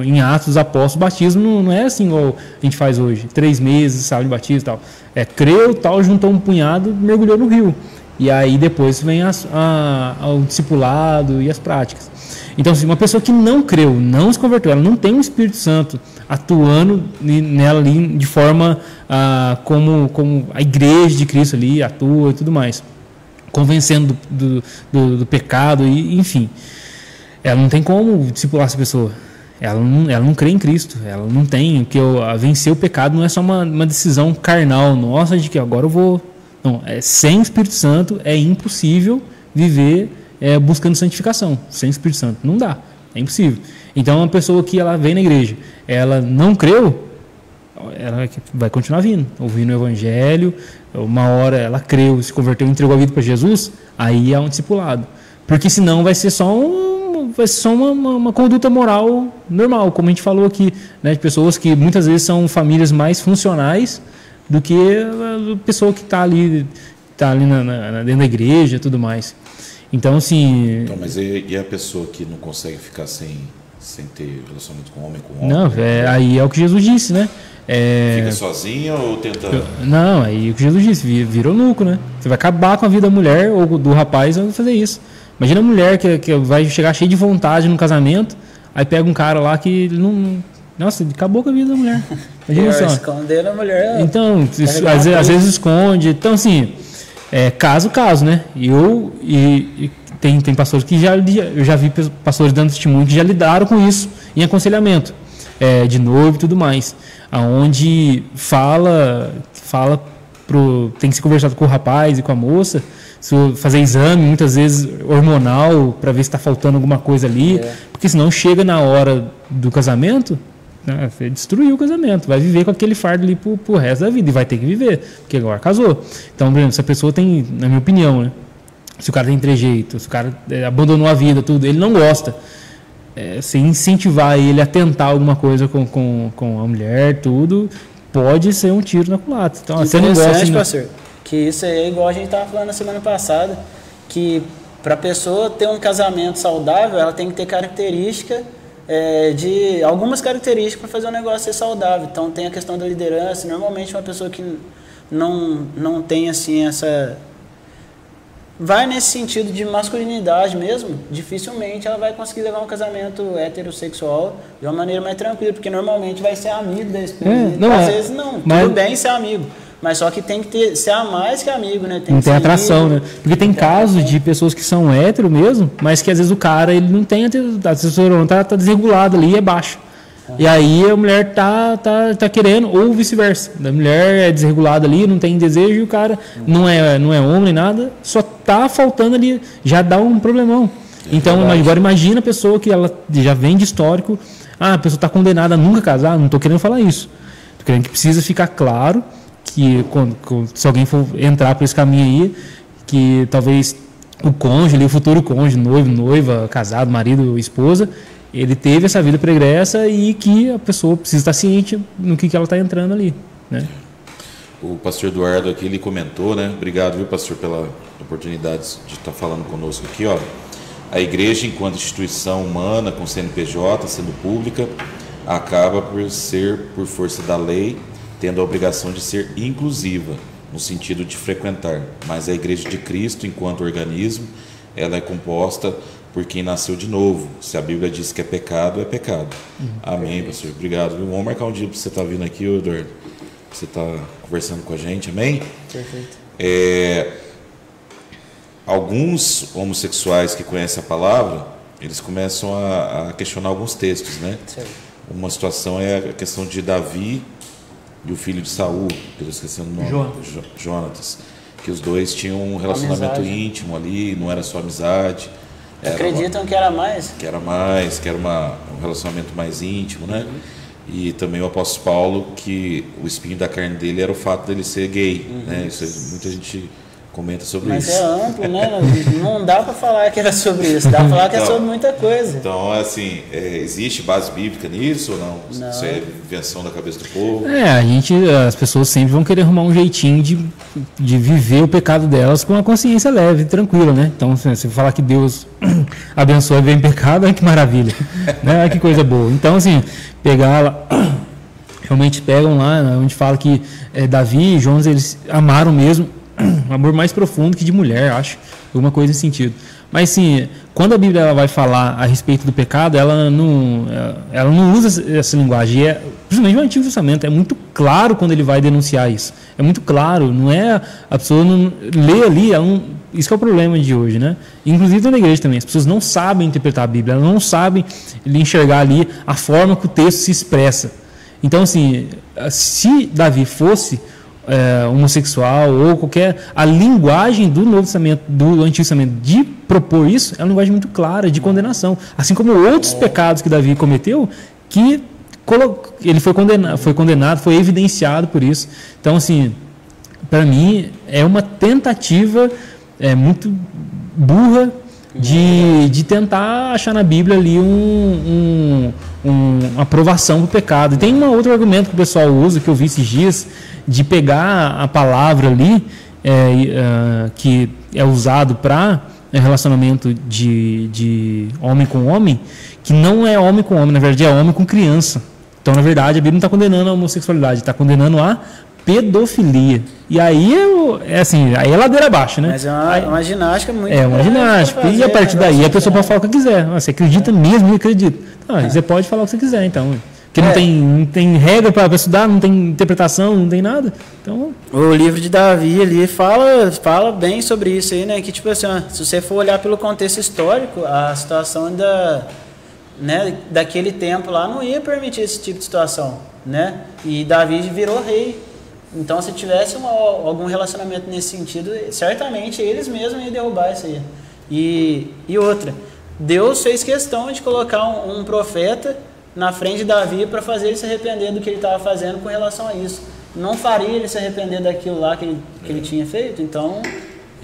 em Atos dos Apóstolos, o batismo não é assim igual a gente faz hoje, 3 meses, sala de batismo e tal. Creu, tal, juntou um punhado, mergulhou no rio. e aí depois vem o discipulado e as práticas. Então, assim, uma pessoa que não creu, não se converteu, ela não tem o Espírito Santo atuando nela ali de forma como a igreja de Cristo ali atua e tudo mais, convencendo do pecado, e enfim. Ela não tem como discipular essa pessoa. Ela não crê em Cristo. Ela não tem, porque vencer o pecado não é só uma decisão carnal nossa de que agora eu vou... Não, sem o Espírito Santo é impossível viver buscando santificação. Sem o Espírito Santo não dá, é impossível. Então uma pessoa que ela vem na igreja, ela não creu, ela vai continuar vindo, ouvindo o evangelho, uma hora ela creu, se converteu, entregou a vida para Jesus, aí é um discipulado. Porque senão vai ser só uma conduta moral normal, como a gente falou aqui, né, de pessoas que muitas vezes são famílias mais funcionais do que a pessoa que está ali dentro da igreja e tudo mais. Então, assim... Então, mas e a pessoa que não consegue ficar sem ter relacionamento com homem? Não, aí é o que Jesus disse, né? Fica sozinha ou tenta... Não, aí é o que Jesus disse, virou nuco, né? Você vai acabar com a vida da mulher ou do rapaz ao fazer isso. Imagina a mulher que vai chegar cheia de vontade no casamento, aí pega um cara lá que não... Nossa, acabou com a vida da mulher. Imagina só. Esconder a mulher... Então, às vezes esconde. Então, assim... caso, né? E tem pastores que eu já vi pastores dando testemunho que já lidaram com isso em aconselhamento, de noivo e tudo mais, aonde tem que ser conversado com o rapaz e com a moça, fazer exame, muitas vezes hormonal, para ver se está faltando alguma coisa ali, porque senão chega na hora do casamento, né, você destruiu o casamento, vai viver com aquele fardo ali pro resto da vida, e vai ter que viver, porque agora casou. Então, por exemplo, se a pessoa tem, na minha opinião, né, se o cara tem trejeito, se o cara abandonou a vida, tudo, ele não gosta, se incentivar ele a tentar alguma coisa com a mulher, tudo, pode ser um tiro na culatra. Então, você não gosta... Pastor, que isso aí é igual a gente estava falando na semana passada, que para a pessoa ter um casamento saudável, ela tem que ter característica... de algumas características para fazer o negócio ser saudável. Então tem a questão da liderança. Normalmente uma pessoa que não tem assim vai nesse sentido de masculinidade mesmo, dificilmente ela vai conseguir levar um casamento heterossexual de uma maneira mais tranquila, porque normalmente vai ser amigo da esposa. Às vezes não, tudo bem ser amigo, mas só que tem que ser a mais que amigo, né? Não tem atração, né? Porque tem casos de pessoas que são hétero mesmo, mas que às vezes o cara ele não tem a testosterona, tá desregulado ali, é baixo. E aí a mulher tá querendo, ou vice-versa. A mulher é desregulada ali, não tem desejo, e o cara não é homem nem nada, só tá faltando ali, já dá um problemão. Então, agora imagina a pessoa que ela já vem de histórico, a pessoa está condenada a nunca casar, não estou querendo falar isso. Estou querendo que precisa ficar claro que se alguém for entrar por esse caminho aí, que talvez o cônjuge, o futuro cônjuge, noivo, noiva, casado, marido, esposa, ele teve essa vida pregressa e que a pessoa precisa estar ciente no que ela está entrando ali, né? O pastor Eduardo aqui, ele comentou, né? Obrigado, viu, pastor, pela oportunidade de estar falando conosco aqui, ó. A igreja, enquanto instituição humana, com CNPJ, sendo pública, acaba por ser, por força da lei, tendo a obrigação de ser inclusiva, no sentido de frequentar. Mas a igreja de Cristo, enquanto organismo, ela é composta por quem nasceu de novo. Se a Bíblia diz que é pecado, é pecado. Amém, pastor. Obrigado. Vamos marcar um dia para você estar vindo aqui, Eduardo. Você está conversando com a gente, amém? Perfeito. Alguns homossexuais que conhecem a palavra, eles começam a questionar alguns textos, né? Certo. Uma situação é a questão de Davi e o filho de Saul, que eu esqueci o nome, Jonatas, que os dois tinham um relacionamento íntimo ali, não era só amizade. Acreditam que era mais? Que era um relacionamento mais íntimo, né? E também o apóstolo Paulo, que o espinho da carne dele era o fato dele ser gay, né? Isso aí, muita gente comenta sobre isso. Mas é amplo, né? Não dá para falar que era sobre isso, dá para falar que é sobre muita coisa. Então, assim, existe base bíblica nisso ou não? Isso é invenção da cabeça do povo? As pessoas sempre vão querer arrumar um jeitinho de viver o pecado delas com a consciência leve, tranquila, né? Então, se falar que Deus abençoa e vem pecado, olha que maravilha, né? Olha que coisa boa. Então, assim, pegar lá... Realmente pegam lá, onde fala que Davi e Jonas, eles amaram mesmo um amor mais profundo que de mulher, acho, alguma coisa nesse sentido. Mas assim, quando a Bíblia ela vai falar a respeito do pecado, ela não usa essa linguagem. Principalmente no Antigo Testamento, é muito claro quando ele vai denunciar isso. É muito claro, não é a pessoa não lê ali, isso que é o problema de hoje, né? Inclusive na igreja também, as pessoas não sabem interpretar a Bíblia, elas não sabem enxergar ali a forma que o texto se expressa. Então, assim, se Davi fosse homossexual ou a linguagem do Novo Testamento, do Antigo Testamento, de propor isso, é uma linguagem muito clara, de condenação. Assim como outros pecados que Davi cometeu, que ele foi condenado, foi evidenciado por isso. Então, assim, para mim, é uma tentativa muito burra de tentar achar na Bíblia ali uma aprovação do pecado. E tem um outro argumento que o pessoal usa, que eu vi esses dias, de pegar a palavra ali, que é usado para relacionamento de homem com homem, que não é homem com homem, na verdade é homem com criança. Então, na verdade, a Bíblia não está condenando a homossexualidade, está condenando a pedofilia. E aí aí é ladeira abaixo, né? Mas é uma ginástica muito... É uma ginástica. E a partir daí a pessoa pode falar o que quiser. Você acredita mesmo? Eu acredito. Você pode falar o que você quiser, então. Porque não tem regra para estudar, não tem interpretação, não tem nada. Então... O livro de Davi ali fala bem sobre isso aí, né? Que, tipo assim, se você for olhar pelo contexto histórico, a situação daquele tempo lá não ia permitir esse tipo de situação, né? E Davi virou rei. Então, se tivesse algum relacionamento nesse sentido, certamente eles mesmos iam derrubar isso aí. E outra, Deus fez questão de colocar um profeta na frente de Davi para fazer ele se arrepender do que ele estava fazendo com relação a isso. Não faria ele se arrepender daquilo lá que ele tinha feito, então...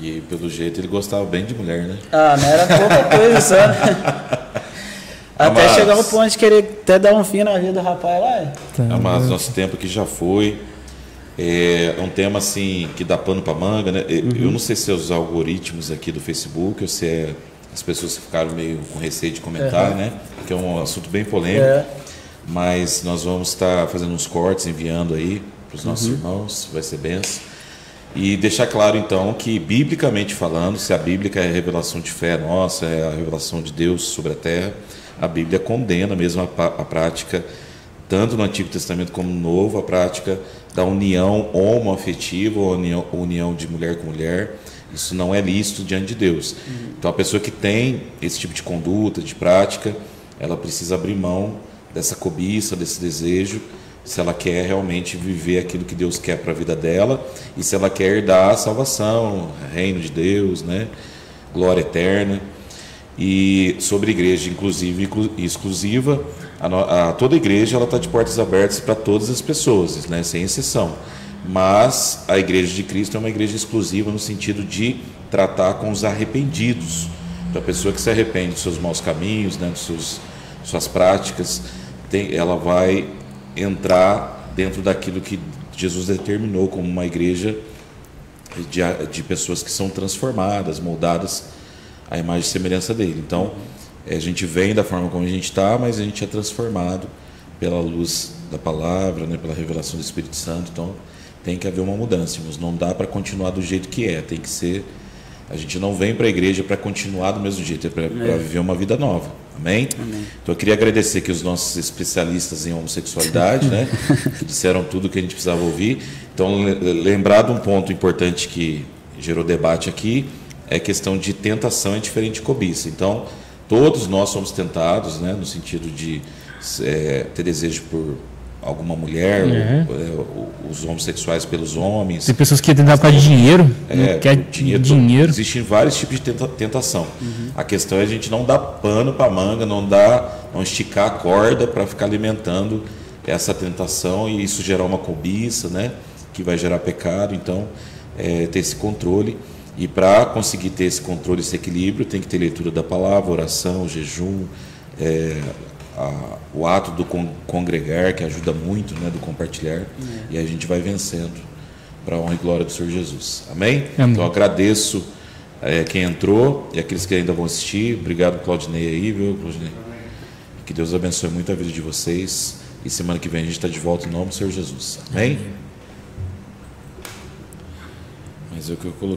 E, pelo jeito, ele gostava bem de mulher, né? Não era pouca coisa só. Até chegar ao ponto de querer até dar um fim na vida do rapaz lá. Mas nosso tempo aqui já foi. É um tema assim que dá pano para manga, né? Eu não sei se é os algoritmos aqui do Facebook ou se as pessoas ficaram meio com receio de comentar, né? Que é um assunto bem polêmico. Mas nós vamos estar fazendo uns cortes, enviando aí para os nossos irmãos, vai ser benção. E deixar claro então que, biblicamente falando, se a Bíblia é a revelação de fé nossa, é a revelação de Deus sobre a terra, a Bíblia condena mesmo a prática, tanto no Antigo Testamento como no Novo, a prática da união homoafetiva, ou união de mulher com mulher. Isso não é lícito diante de Deus. Então, a pessoa que tem esse tipo de conduta, de prática, ela precisa abrir mão dessa cobiça, desse desejo, se ela quer realmente viver aquilo que Deus quer para a vida dela e se ela quer herdar a salvação, reino de Deus, né? Glória eterna. E sobre igreja inclusive e exclusiva, toda igreja está de portas abertas para todas as pessoas, né? Sem exceção. Mas a igreja de Cristo é uma igreja exclusiva no sentido de tratar com os arrependidos. Para a pessoa que se arrepende dos seus maus caminhos, né? Suas práticas, ela vai entrar dentro daquilo que Jesus determinou como uma igreja de pessoas que são transformadas, moldadas à imagem e semelhança dele. Então, a gente vem da forma como a gente está, mas a gente é transformado pela luz da palavra, né, pela revelação do Espírito Santo. Então, tem que haver uma mudança, irmãos. Não dá para continuar do jeito que é. Tem que ser... A gente não vem para a igreja para continuar do mesmo jeito, é para viver uma vida nova. Amém? Amém? Então eu queria agradecer aqui os nossos especialistas em homossexualidade, né? Que disseram tudo o que a gente precisava ouvir. Então, lembrar de um ponto importante que gerou debate aqui, é a questão de tentação é diferente de cobiça. Então, todos nós somos tentados, né? No sentido de ter desejo por alguma mulher, os homossexuais pelos homens. Tem pessoas que tentam por causa de dinheiro. Quer dinheiro. Existem vários tipos de tentação. A questão é a gente não dar pano para manga, não esticar a corda para ficar alimentando essa tentação e isso gerar uma cobiça, né? Que vai gerar pecado. Então, ter esse controle. E para conseguir ter esse controle, esse equilíbrio, tem que ter leitura da palavra, oração, jejum, o ato do congregar, que ajuda muito, né, do compartilhar, e a gente vai vencendo para a honra e glória do Senhor Jesus. Amém? Amém. Então agradeço quem entrou e aqueles que ainda vão assistir. Obrigado, Claudinei aí, viu, Claudinei? Que Deus abençoe muito a vida de vocês e semana que vem a gente está de volta em nome do Senhor Jesus. Amém? Amém. Mas é o que eu coloquei.